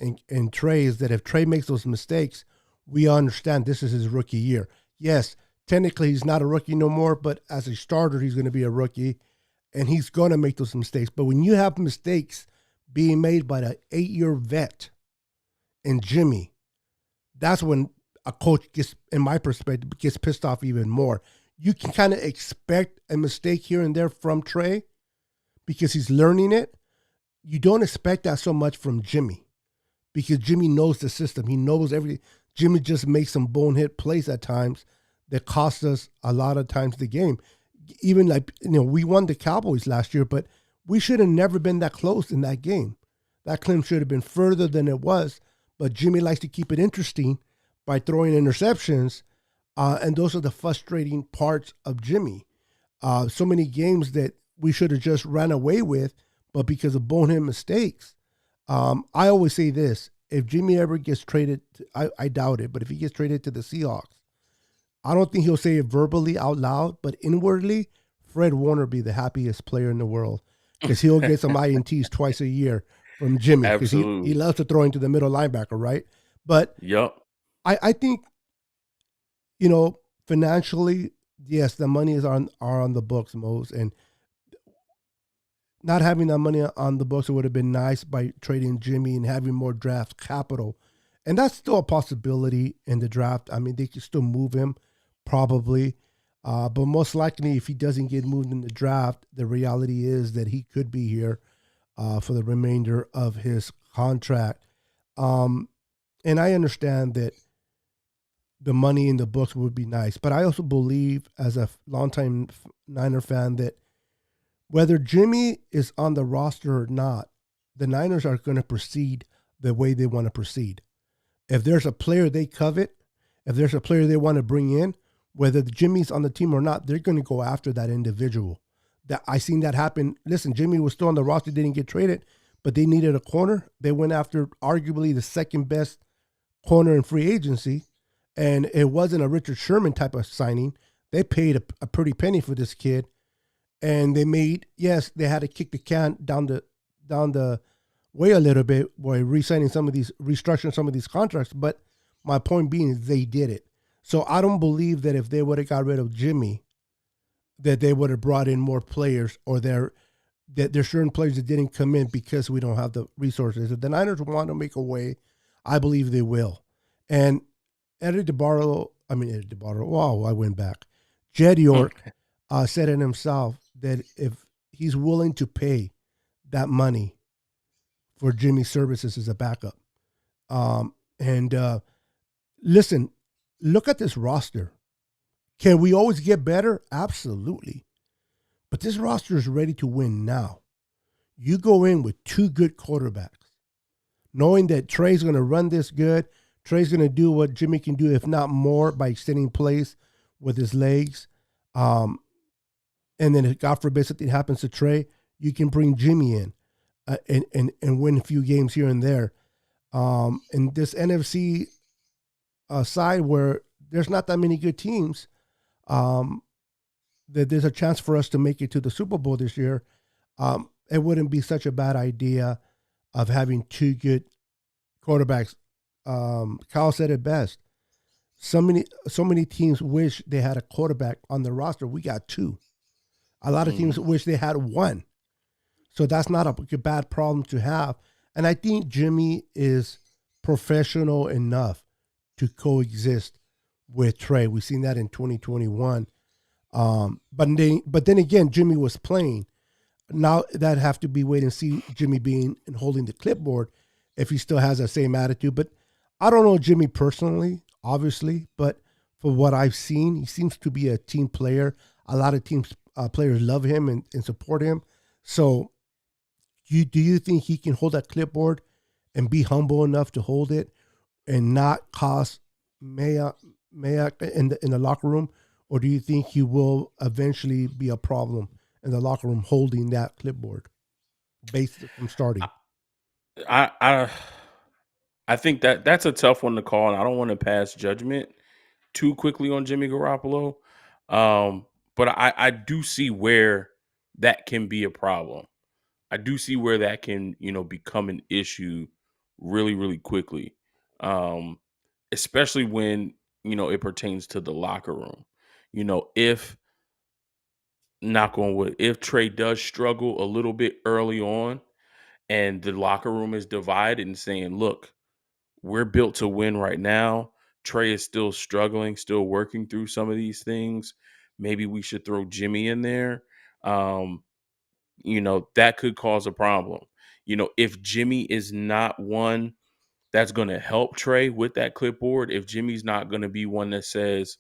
and Trey is that if Trey makes those mistakes, we understand this is his rookie year. Yes, technically he's not a rookie no more, but as a starter, he's going to be a rookie and he's going to make those mistakes. But when you have mistakes being made by the 8-year vet and Jimmy, that's when a coach gets, in my perspective, gets pissed off even more. You can kind of expect a mistake here and there from Trey because he's learning it. You don't expect that so much from Jimmy because Jimmy knows the system. He knows everything. Jimmy just makes some bonehead plays at times that cost us a lot of times the game. Even like, we won the Cowboys last year, but we should have never been that close in that game. That claim should have been further than it was, but Jimmy likes to keep it interesting by throwing interceptions, and those are the frustrating parts of Jimmy. So many games that we should have just ran away with, but because of bonehead mistakes. I always say this: if Jimmy ever gets traded, I doubt it, but if he gets traded to the Seahawks, I don't think he'll say it verbally out loud, but inwardly, Fred Warner be the happiest player in the world because he'll get some INTs twice a year from Jimmy because he Absolutely. loves to throw into the middle linebacker, right? But Yup. I think, financially, yes, the money are on the books, Mose, and not having that money on the books, it would have been nice by trading Jimmy and having more draft capital. And that's still a possibility in the draft. I mean, they could still move him, probably. But most likely, if he doesn't get moved in the draft, the reality is that he could be here for the remainder of his contract. And I understand that the money in the books would be nice. But I also believe, as a longtime Niner fan, that whether Jimmy is on the roster or not, the Niners are going to proceed the way they want to proceed. If there's a player they covet, if there's a player they want to bring in, whether Jimmy's on the team or not, they're going to go after that individual. That I seen that happen. Listen, Jimmy was still on the roster, didn't get traded, but they needed a corner. They went after arguably the second best corner in free agency, and it wasn't a Richard Sherman type of signing. They paid a pretty penny for this kid, and they had to kick the can down the way a little bit by restructuring some of these contracts. But my point being is they did it. So I don't believe that if they would have got rid of Jimmy, that they would have brought in more players, or that there's certain players that didn't come in because we don't have the resources. If the Niners want to make a way, I believe they will. And Eddie DeBartolo, wow, I went back. Jed York said it himself that if he's willing to pay that money for Jimmy's services as a backup. And listen, look at this roster. Can we always get better? Absolutely. But this roster is ready to win now. You go in with two good quarterbacks, knowing that Trey's going to run this good. Trey's going to do what Jimmy can do, if not more, by extending plays with his legs. And then if God forbid something happens to Trey, you can bring Jimmy in and win a few games here and there. In this NFC side where there's not that many good teams, that there's a chance for us to make it to the Super Bowl this year. It wouldn't be such a bad idea of having two good quarterbacks. Kyle said it best. So many teams wish they had a quarterback on the roster. We got two. A lot of teams wish they had one. So that's not a bad problem to have. And I think Jimmy is professional enough to coexist with Trey. We've seen that in 2021. But then again, Jimmy was playing. Now that have to be wait and see Jimmy being and holding the clipboard if he still has that same attitude. But I don't know Jimmy personally, obviously, but for what I've seen, he seems to be a team player. A lot of teams players love him and support him. So do you think he can hold that clipboard and be humble enough to hold it and not cause Mayak in the locker room, or do you think he will eventually be a problem in the locker room holding that clipboard based from starting? I I think that that's a tough one to call, and I don't want to pass judgment too quickly on Jimmy Garoppolo. Um, but I do see where that can be a problem. I do see where that can, become an issue really, really quickly. Um, Especially when, it pertains to the locker room. If knock on wood, if Trey does struggle a little bit early on and the locker room is divided and saying, look, we're built to win right now. Trey is still struggling, still working through some of these things. Maybe we should throw Jimmy in there. Um, that could cause a problem. If Jimmy is not one that's going to help Trey with that clipboard, if Jimmy's not going to be one that says,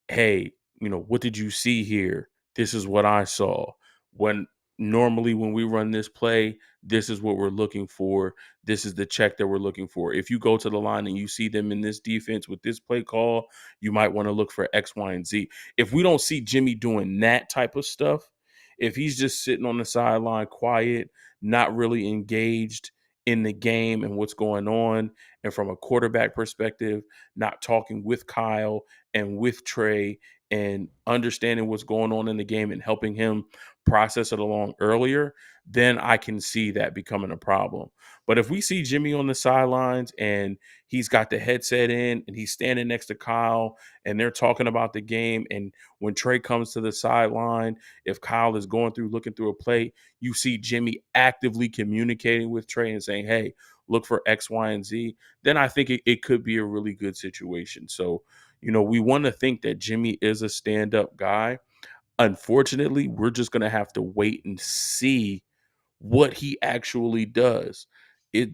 hey, what did you see here? This is what I saw. When normally when we run this play, this is what we're looking for. This is the check that we're looking for. If you go to the line and you see them in this defense with this play call, you might want to look for X, Y, and Z. If we don't see Jimmy doing that type of stuff, if he's just sitting on the sideline quiet, not really engaged in the game and what's going on, and from a quarterback perspective, not talking with Kyle and with Trey and understanding what's going on in the game and helping him process it along earlier, then I can see that becoming a problem. But if we see Jimmy on the sidelines and he's got the headset in and he's standing next to Kyle and they're talking about the game, and when Trey comes to the sideline, if Kyle is going through looking through a play, you see Jimmy actively communicating with Trey and saying, hey, look for X, Y, and Z, then I think it could be a really good situation. So, we want to think that Jimmy is a stand up guy. Unfortunately, we're just going to have to wait and see what he actually does.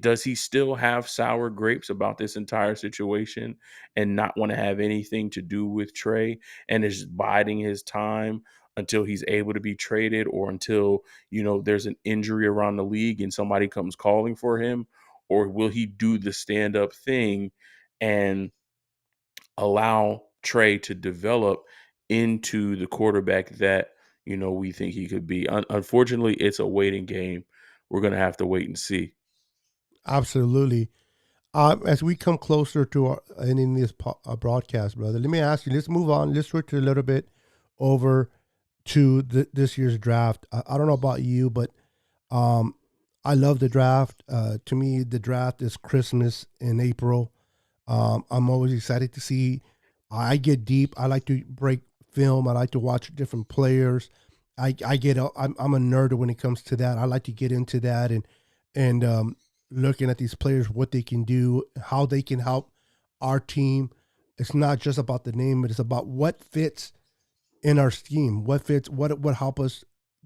Does he still have sour grapes about this entire situation and not want to have anything to do with Trey and is biding his time until he's able to be traded, or until, there's an injury around the league and somebody comes calling for him? Or will he do the stand up thing and allow Trey to develop into the quarterback that, we think he could be? Unfortunately, it's a waiting game. We're going to have to wait and see. Absolutely. As we come closer to ending this broadcast, brother, let me ask you. Let's move on. Let's switch a little bit over to this year's draft. I don't know about you, but um, I love the draft. To me, the draft is Christmas in April. I'm always excited to see. I get deep. I like to break film. I like to watch different players. I get. I'm a nerd when it comes to that. I like to get into that and looking at these players, what they can do, how they can help our team. It's not just about the name, but it's about what fits in our scheme. What fits? What help us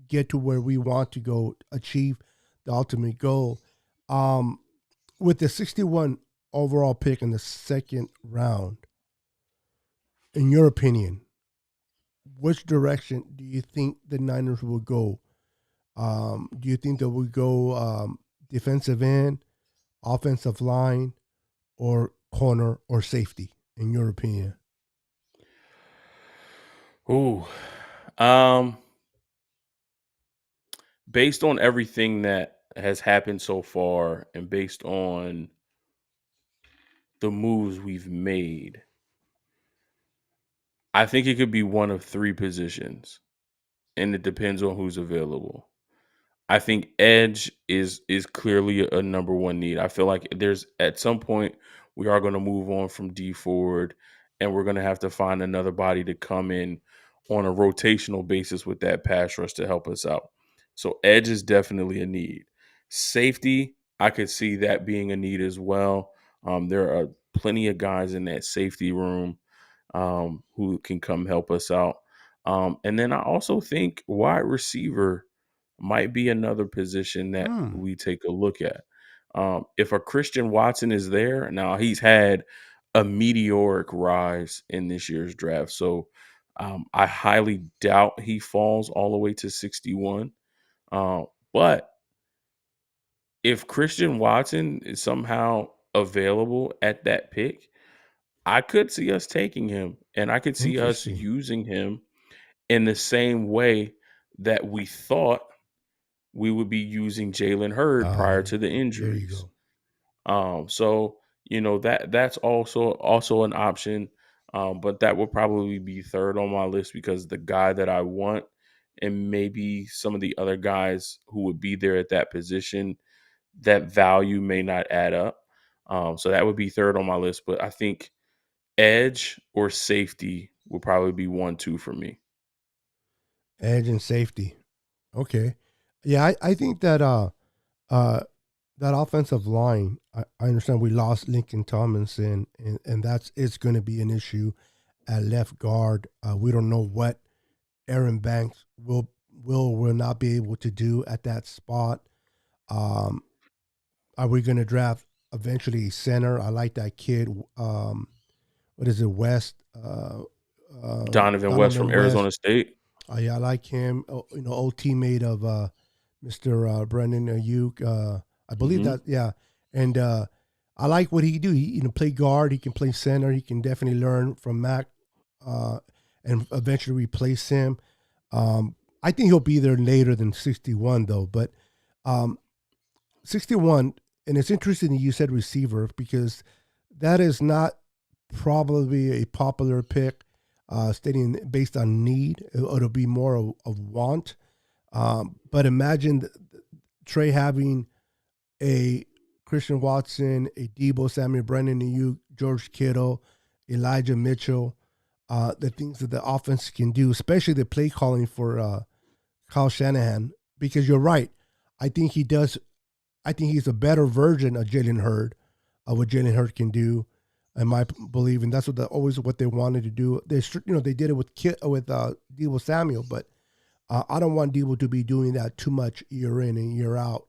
get to where we want to go, achieve the ultimate goal. Um, with the 61 overall pick in the second round, in your opinion, which direction do you think the Niners will go? Do you think they will go defensive end, offensive line, or corner or safety? In your opinion, Ooh. Um, Based on everything that has happened so far and based on the moves we've made, I think it could be one of three positions, and it depends on who's available. I think edge is clearly a number one need. I feel like there's at some point we are going to move on from D Ford, and we're going to have to find another body to come in on a rotational basis with that pass rush to help us out. So edge is definitely a need. Safety, I could see that being a need as well. There are plenty of guys in that safety room who can come help us out. And then I also think wide receiver might be another position that Hmm. we take a look at. If a Christian Watson is there, now he's had a meteoric rise in this year's draft. So I highly doubt he falls all the way to 61. But if Christian Watson is somehow available at that pick, I could see us taking him and I could see us Interesting. using him in the same way that we thought we would be using Jalen Hurd prior to the There you injuries. go. So that's also an option, but that would probably be third on my list because the guy that I want, and maybe some of the other guys who would be there at that position, that value may not add up. So that would be third on my list, but I think edge or safety would probably be 1, 2 for me. Edge and safety. Okay. Yeah, I think that uh that offensive line, I understand we lost Lincoln Tomlinson, and that's it's going to be an issue at left guard. We don't know what Aaron Banks will not be able to do at that spot. Um, are we going to draft eventually a center? I like that kid. What is it, West? Donovan West from Donovan West. Arizona State. Yeah, I like him. Old teammate of Mr. Brendan Ayuk. I believe Hmm. that. Yeah, and I like what he do. He can play guard. He can play center. He can definitely learn from Mac, uh, and eventually replace him. I think he'll be there later than 61 though. But um, 61, and it's interesting that you said receiver because that is not probably a popular pick, stating based on need. It'll be more of want. But imagine Trey having a Christian Watson, a Debo Samuel, Brandon Ayuk, George Kittle, Elijah Mitchell, the things that the offense can do, especially the play calling for Kyle Shanahan. Because you're right, I think he does. I think he's a better version of Jalen Hurd, of what Jalen Hurd can do, in my belief, and that's always what they wanted to do. They did it with Debo Samuel, but I don't want Debo to be doing that too much year in and year out,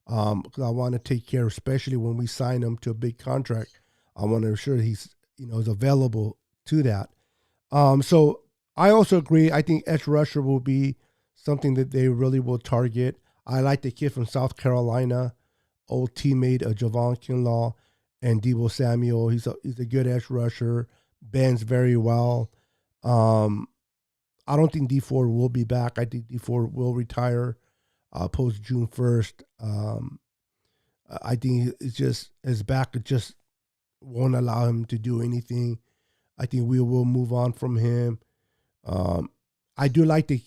because I want to take care, especially when we sign him to a big contract. I want to ensure he's is available to that. So I also agree. I think edge rusher will be something that they really will target. I like the kid from South Carolina, old teammate of Javon Kinlaw and Debo Samuel. He's a good edge rusher, bends very well. Um, I don't think D4 will be back. I think D4 will retire post June 1st. I think it's just his back just won't allow him to do anything. I think we will move on from him. I do like the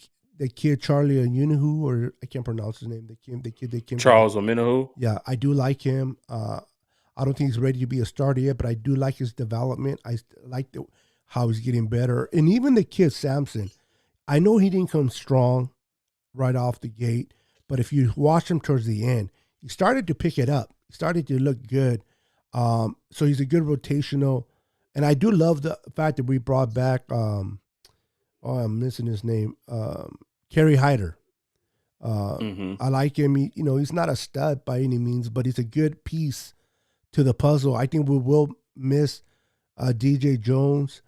kid Charlie Yunuhu, or I can't pronounce his name. The kid that came from. Charles Omenihu. Yeah, I do like him. I don't think he's ready to be a starter yet, but I do like his development. Like how he's getting better, and even the kid Samson. I know he didn't come strong right off the gate, but if you watch him towards the end, he started to pick it up. He started to look good. So he's a good rotational, and I do love the fact that we brought back. Oh, I'm missing his name. Kerry Hyder. Hmm. I like him. He's not a stud by any means, but he's a good piece to the puzzle. I think we will miss DJ Jones.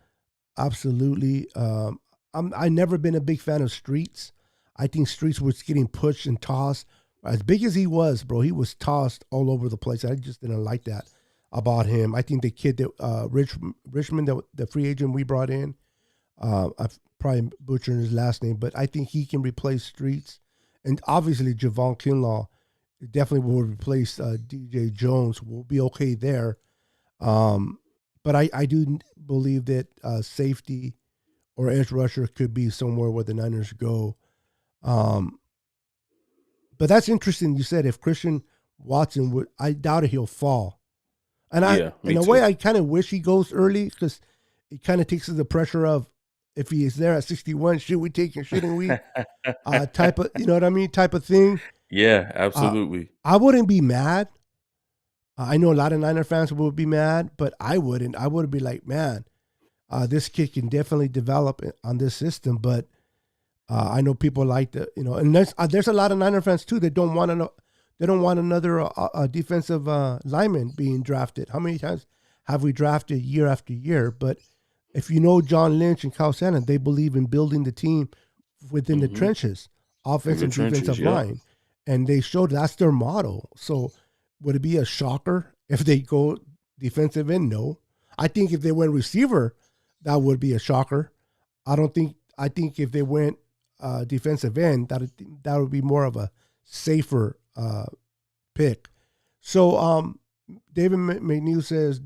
Absolutely. I never been a big fan of Streets. I think Streets was getting pushed and tossed. As big as he was, bro, he was tossed all over the place. I just didn't like that about him. I think the kid that Richmond, the free agent we brought in, I've probably butchered his last name, but I think he can replace Streets, and obviously Javon Kinlaw definitely will replace DJ Jones. Will be okay there, but I do believe that safety or edge rusher could be somewhere where the Niners go. Um, but that's interesting. You said if Christian Watson would, I doubt it he'll fall. And Yeah, in me a way, too. I kind of wish he goes early because it kind of takes the pressure of if he is there at 61, should we take him? Shouldn't we? Type of, you know what I mean? Type of thing. Yeah, Uh, absolutely. I wouldn't be mad. I know a lot of Niner fans would be mad, but I wouldn't. I would be like, man, this kid can definitely develop on this system. But I know people like the, and there's a lot of Niner fans too that don't want to. They don't want another defensive lineman being drafted. How many times have we drafted year after year? But if you know John Lynch and Kyle Shannon, they believe in building the team within the Hmm. trenches, In offense the and trenches, defensive yeah. line, and they showed that's their motto. So would it be a shocker if they go defensive end? No. I think if they went receiver, that would be a shocker. I don't think. I think if they went defensive end, that would be more of a safer pick. So David McNeil says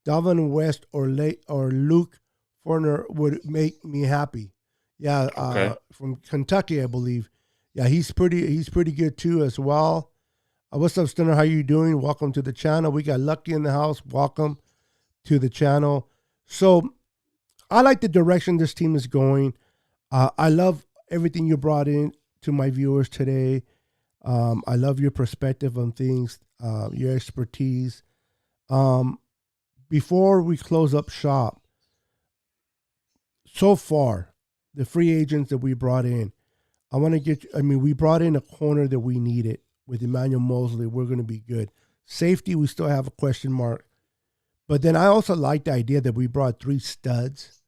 Dalvin West or Luke Forner would make me happy. Yeah, Okay. from Kentucky, I believe. Yeah, he's pretty good too as well. What's up, Stunner? How you doing? Welcome to the channel. We got Lucky in the house. Welcome to the channel. So I like the direction this team is going. I love everything you brought in to my viewers today. I love your perspective on things, your expertise. Um, Before we close up shop, so far, the free agents that we brought in, I want to we brought in a corner that we needed with Emmanuel Mosley. We're going to be good. Safety, we still have a question mark. But then I also like the idea that we brought 3 studs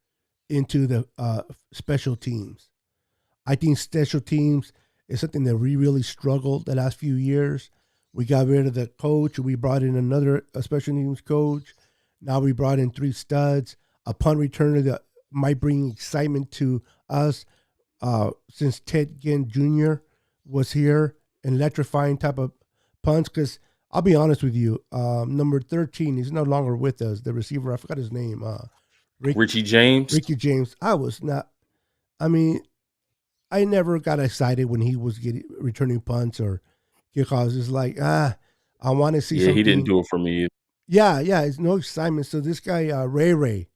into the special teams. I think special teams is something that we really struggled the last few years. We got rid of the coach. We brought in another special teams coach. Now we brought in 3 studs, a punt returner that might bring excitement to us since Ted Ginn Jr. was here, an electrifying type of punts. Because I'll be honest with you, number 13, he's no longer with us. The receiver, I forgot his name. Richie James. Ricky James. I was not. I mean, I never got excited when he was returning punts or kickoffs. It's like, I want to see Yeah, he didn't something. do it for me. Yeah, it's no excitement. So this guy, Ray,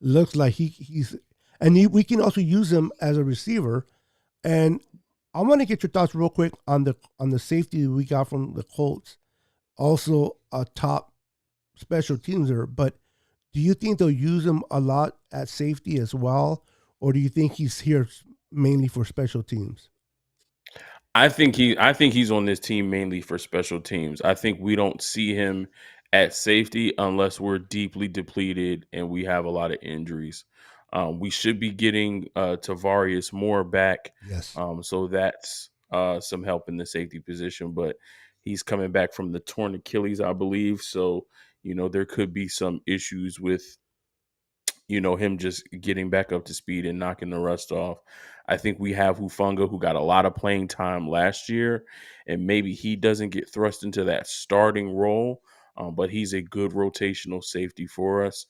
looks like we can also use him as a receiver. And I want to get your thoughts real quick on the safety we got from the Colts. Also a top special teamser, but do you think they'll use him a lot at safety as well? Or do you think he's here mainly for special teams? I think he's on this team mainly for special teams. I think we don't see him at safety unless we're deeply depleted and we have a lot of injuries. We should be getting Tavarius Moore back, Yes. so that's some help in the safety position. But he's coming back from the torn Achilles, I believe. So there could be some issues with him just getting back up to speed and knocking the rust off. I think we have Hufanga, who got a lot of playing time last year, and maybe he doesn't get thrust into that starting role, but he's a good rotational safety for us.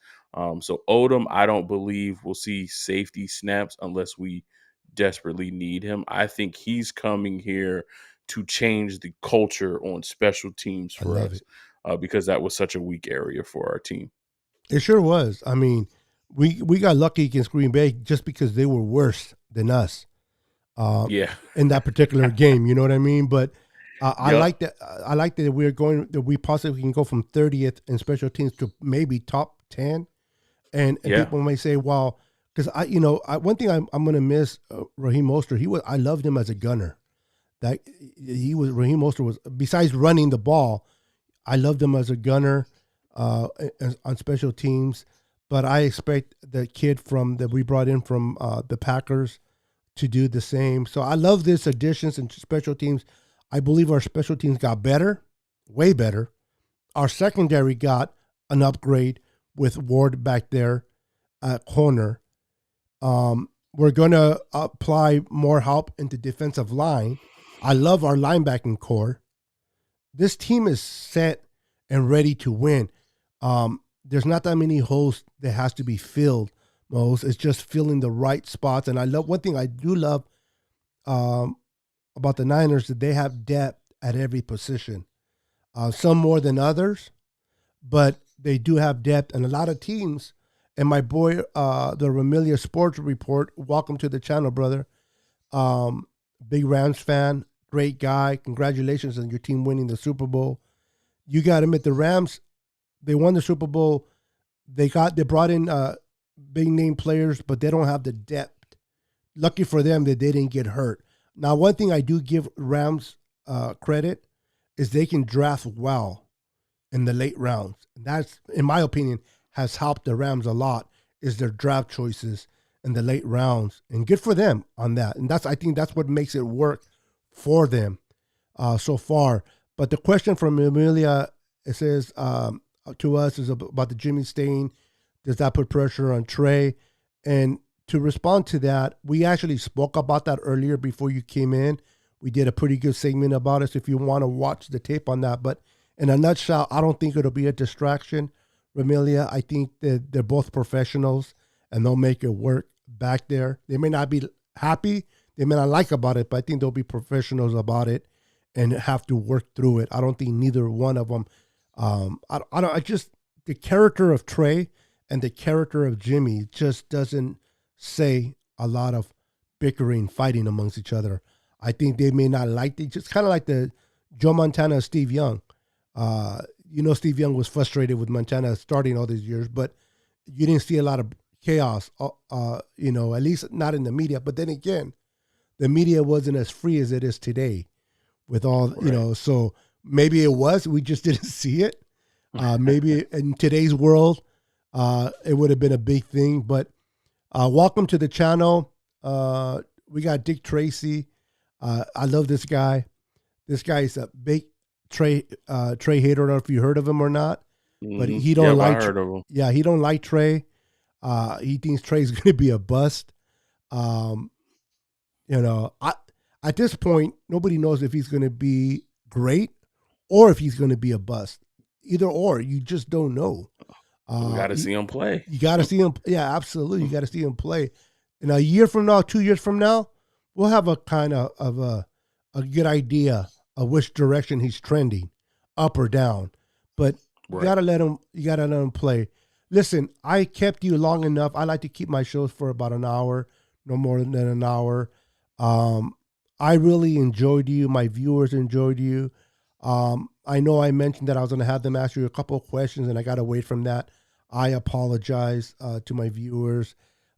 So Odom, I don't believe we'll see safety snaps unless we desperately need him. I think he's coming here to change the culture on special teams I for love us it. because that was such a weak area for our team. It sure was. I mean, we got lucky against Green Bay just because they were worse than us uh, Yeah. in that particular game. You know what I mean? But I Yep. like that. I like that we possibly can go from 30th in special teams to maybe top 10. And Yeah. people may say, well, because one thing I'm going to miss Raheem Mostert. I loved him as a gunner. That Raheem Mostert was, besides running the ball, I loved him as a gunner on special teams. But I expect the kid that we brought in from the Packers to do the same. So I love this additions and special teams. I believe our special teams got better, way better. Our secondary got an upgrade with Ward back there at corner. We're going to apply more help into defensive line. I love our linebacking core. This team is set and ready to win. There's not that many holes that has to be filled. Most it's just filling the right spots. And I love one thing I do love um, about the Niners that they have depth at every position. Some more than others, but they do have depth. And a lot of teams. And my boy, the Ramilia Sports Report. Welcome to the channel, brother. Big Rams fan, great guy. Congratulations on your team winning the Super Bowl. You got to admit the Rams. They won the Super Bowl. They brought in big name players, but they don't have the depth lucky for them that they didn't get hurt. Now, one thing I do give Rams credit is they can draft well in the late rounds. That's, in my opinion, has helped the Rams a lot. Is their draft choices in the late rounds, and good for them on that. And I think that's what makes it work for them so far. But the question from Amelia, it says to us, is about the Jimmy Stain. Does that put pressure on Trey? And to respond to that, we actually spoke about that earlier before you came in. We did a pretty good segment about it. So if you want to watch the tape on that, but in a nutshell, I don't think it'll be a distraction, Amelia. I think that they're both professionals and they'll make it work back there. They may not be happy, they may not like about it, but I think they'll be professionals about it and have to work through it. I don't think neither one of them. I just the character of Trey and the character of Jimmy just doesn't say a lot of bickering, fighting amongst each other. I think they may not like it. Just kind of like the Joe Montana and Steve Young. Steve Young was frustrated with Montana starting all these years, but you didn't see a lot of chaos, at least not in the media. But then again, the media wasn't as free as it is today with all, Right. So maybe it was, we just didn't see it. Maybe in today's world, it would have been a big thing. But welcome to the channel. We got Dick Tracy. I love this guy. This guy is a big Trey hater. I don't know if you heard of him or not, but he don't Yep, I like. heard of him. Yeah, he don't like Trey. He thinks Trey's going to be a bust. Um, I at this point nobody knows if he's going to be great or if he's going to be a bust. Either or, you just don't know. We got to You, see him play. you got to see him. Yeah, absolutely. You got to see him play. In a year from now, 2 years from now, we'll have a kind of a good idea of which direction he's trending, up or down. But you Right. gotta let him. You gotta let him play. Listen, I kept you long enough. I like to keep my shows for about an hour, no more than an hour. Um, I really enjoyed you. My viewers enjoyed you. I know I mentioned that I was going to have them ask you a couple of questions, and I got away from that. I apologize to my viewers,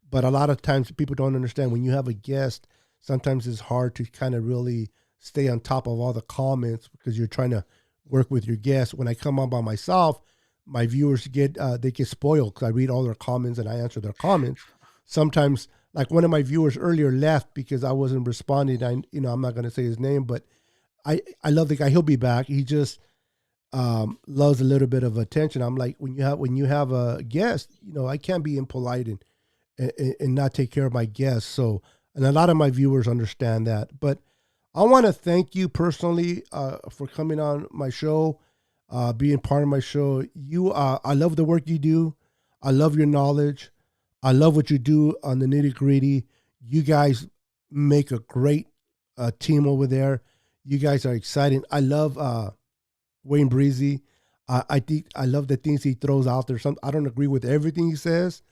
but a lot of times people don't understand when you have a guest. Sometimes it's hard to kind of really stay on top of all the comments because you're trying to work with your guests. When I come on by myself, my viewers they get spoiled because I read all their comments and I answer their comments. Sometimes, like one of my viewers earlier left because I wasn't responding. I'm not going to say his name, but I love the guy. He'll be back. He just loves a little bit of attention. I'm like, when you have a guest, I can't be impolite and not take care of my guests. So, and a lot of my viewers understand that. But I want to thank you personally for coming on my show, being part of my show. I love the work you do. I love your knowledge. I love what you do on the nitty gritty. You guys make a great team over there. You guys are exciting. I love Wayne Breezy. I think I love the things he throws out there. I don't agree with everything he says,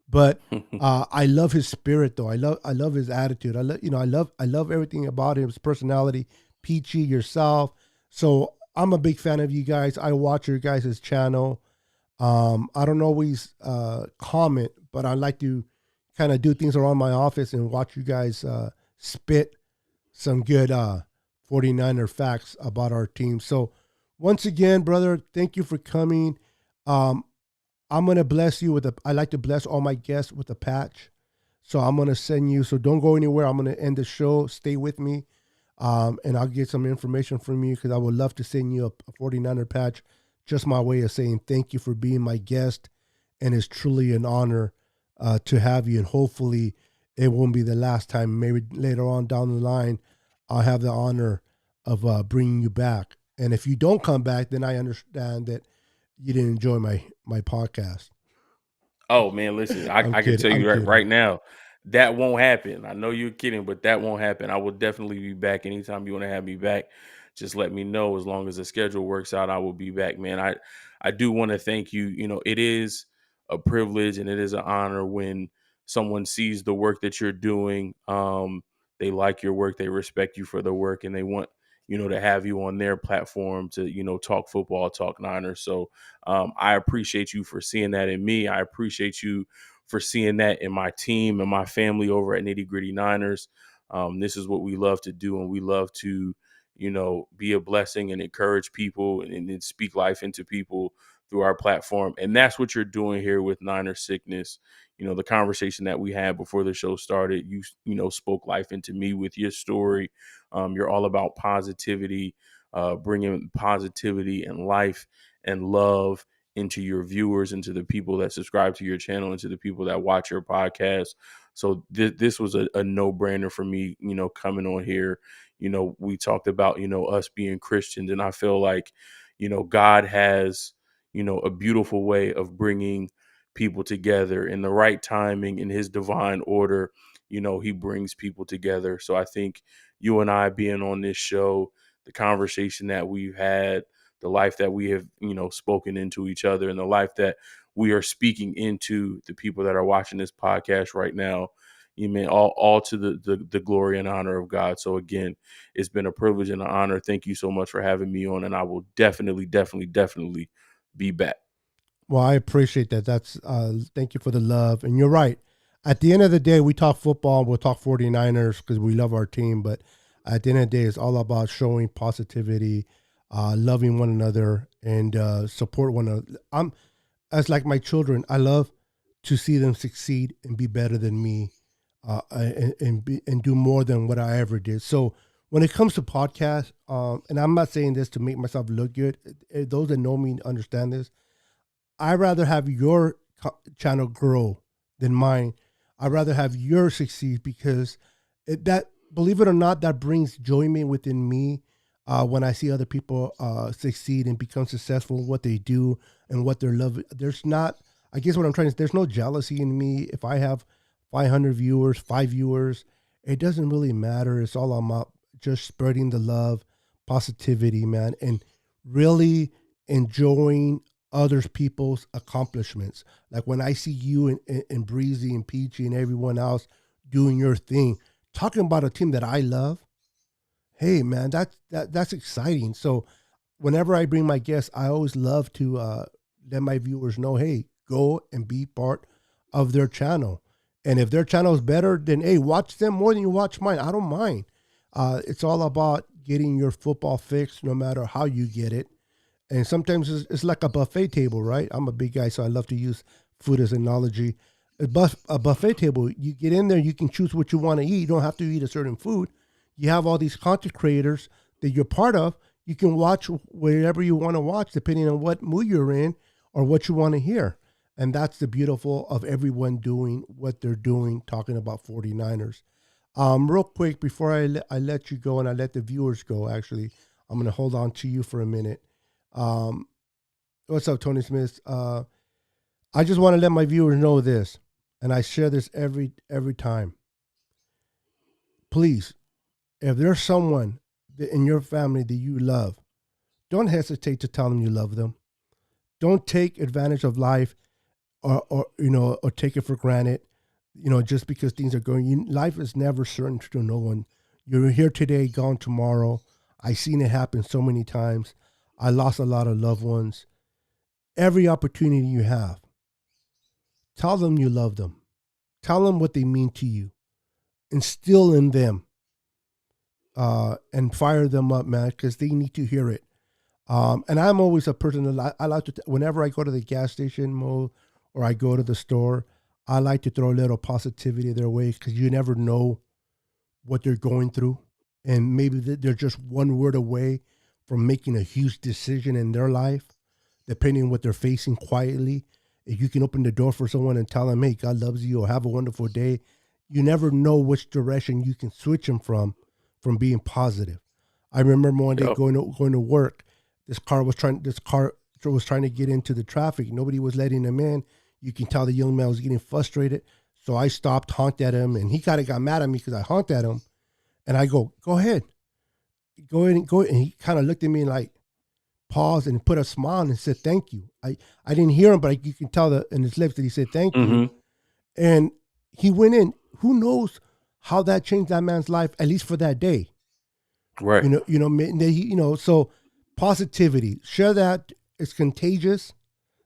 but I love his spirit though. I love his attitude. I love everything about him, his personality. Peachy, yourself. So I'm a big fan of you guys. I watch your guys' channel. I don't always comment, but I like to kind of do things around my office and watch you guys spit some good 49er facts about our team. So once again, brother, thank you for coming. Um, I'm gonna bless you I like to bless all my guests with a patch. So I'm gonna send you. So don't go anywhere. I'm gonna end the show. Stay with me, and I'll get some information from you because I would love to send you a 49er patch. Just my way of saying thank you for being my guest, and it's truly an honor to have you. And hopefully, it won't be the last time. Maybe later on down the line, I'll have the honor of bringing you back. And if you don't come back, then I understand that you didn't enjoy my podcast. Oh man, listen, I, I'm I can kidding. tell I'm you kidding. right now, that won't happen. I know you're kidding, but that won't happen. I will definitely be back anytime you want to have me back. Just let me know. As long as the schedule works out, I will be back, man. I do want to thank you. It is a privilege and it is an honor when someone sees the work that you're doing. They like your work, they respect you for the work, and they want to have you on their platform to, talk football, talk Niners. So I appreciate you for seeing that in me. I appreciate you for seeing that in my team and my family over at Nitty Gritty Niners. This is what we love to do, and we love to, be a blessing and encourage people and speak life into people through our platform. And that's what you're doing here with Niner Sickness. The conversation that we had before the show started, you spoke life into me with your story. You're all about positivity, bringing positivity and life and love into your viewers, into the people that subscribe to your channel, into the people that watch your podcast. So this was a no-brainer for me, coming on here. We talked about, us being Christians, and I feel like, God has, a beautiful way of bringing people together in the right timing, in his divine order. He brings people together. So I think you and I being on this show, the conversation that we've had, the life that we have, spoken into each other, and the life that we are speaking into the people that are watching this podcast right now, you mean all to the glory and honor of God. So again, it's been a privilege and an honor. Thank you so much for having me on, and I will definitely be back. Well, I appreciate that. That's thank you for the love. And you're right. At the end of the day, we talk football, we'll talk 49ers because we love our team, but at the end of the day, it's all about showing positivity, loving one another, and support one another. I'm as like my children, I love to see them succeed and be better than me, and do more than what I ever did. So when it comes to podcasts, and I'm not saying this to make myself look good. Those that know me understand this. I'd rather have your channel grow than mine. I'd rather have yours succeed because that, believe it or not, that brings joy within me when I see other people succeed and become successful in what they do and what they're loving. There's not, I guess what I'm trying to say, there's no jealousy in me. If I have 500 viewers, 5 viewers, it doesn't really matter. It's all about just spreading the love, positivity, man, and really enjoying others people's accomplishments. Like when I see you and Breezy and Peachy and everyone else doing your thing, talking about a team that I love, hey man, that's exciting. So whenever I bring my guests, I always love to let my viewers know, hey, go and be part of their channel. And if their channel is better, then hey, watch them more than you watch mine. I don't mind. It's all about getting your football fix, no matter how you get it. And sometimes it's like a buffet table, right? I'm a big guy, so I love to use food as an analogy. A buffet table, you get in there, you can choose what you want to eat. You don't have to eat a certain food. You have all these content creators that you're part of. You can watch whatever you want to watch, depending on what mood you're in or what you want to hear. And that's the beautiful of everyone doing what they're doing, talking about 49ers. Real quick, before I let you go and I let the viewers go, actually, I'm going to hold on to you for a minute. What's up, Tony Smith? I just want to let my viewers know this, and I share this every time. Please, if there's someone in your family that you love, don't hesitate to tell them you love them. Don't take advantage of life, or take it for granted. Just because things are going, life is never certain to no one. You're here today, gone tomorrow. I've seen it happen so many times. I lost a lot of loved ones. Every opportunity you have, tell them you love them. Tell them what they mean to you. Instill in them, and fire them up, man, because they need to hear it. And I'm always a person that I like to, whenever I go to the gas station, Mo, or I go to the store, I like to throw a little positivity their way because you never know what they're going through. And maybe they're just one word away from making a huge decision in their life, depending on what they're facing quietly. If you can open the door for someone and tell them, hey, God loves you, or have a wonderful day, you never know which direction you can switch them from being positive. I remember one day going to work. This car was trying to get into the traffic. Nobody was letting him in. You can tell the young man was getting frustrated. So I stopped, honked at him, and he kind of got mad at me because I honked at him. And I go ahead. Go ahead. And he kind of looked at me and like paused and put a smile and said, thank you. I didn't hear him, but you can tell in his lips that he said, thank you. And he went in. Who knows how that changed that man's life, at least for that day. Right. So positivity, share that. It's contagious.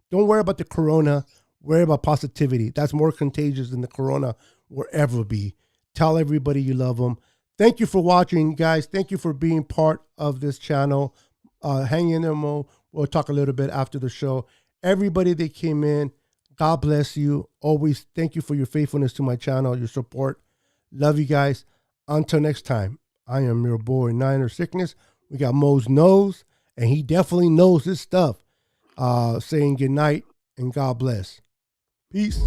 Don't worry about the corona. Worry about positivity. That's more contagious than the corona will ever be. Tell everybody you love them. Thank you for watching, guys. Thank you for being part of this channel. Hang in there, Mo. We'll talk a little bit after the show. Everybody that came in, God bless you. Always thank you for your faithfulness to my channel, your support. Love you guys. Until next time, I am your boy, Niner Sickness. We got Mose Knows, and he definitely knows his stuff. Saying good night and God bless. Peace.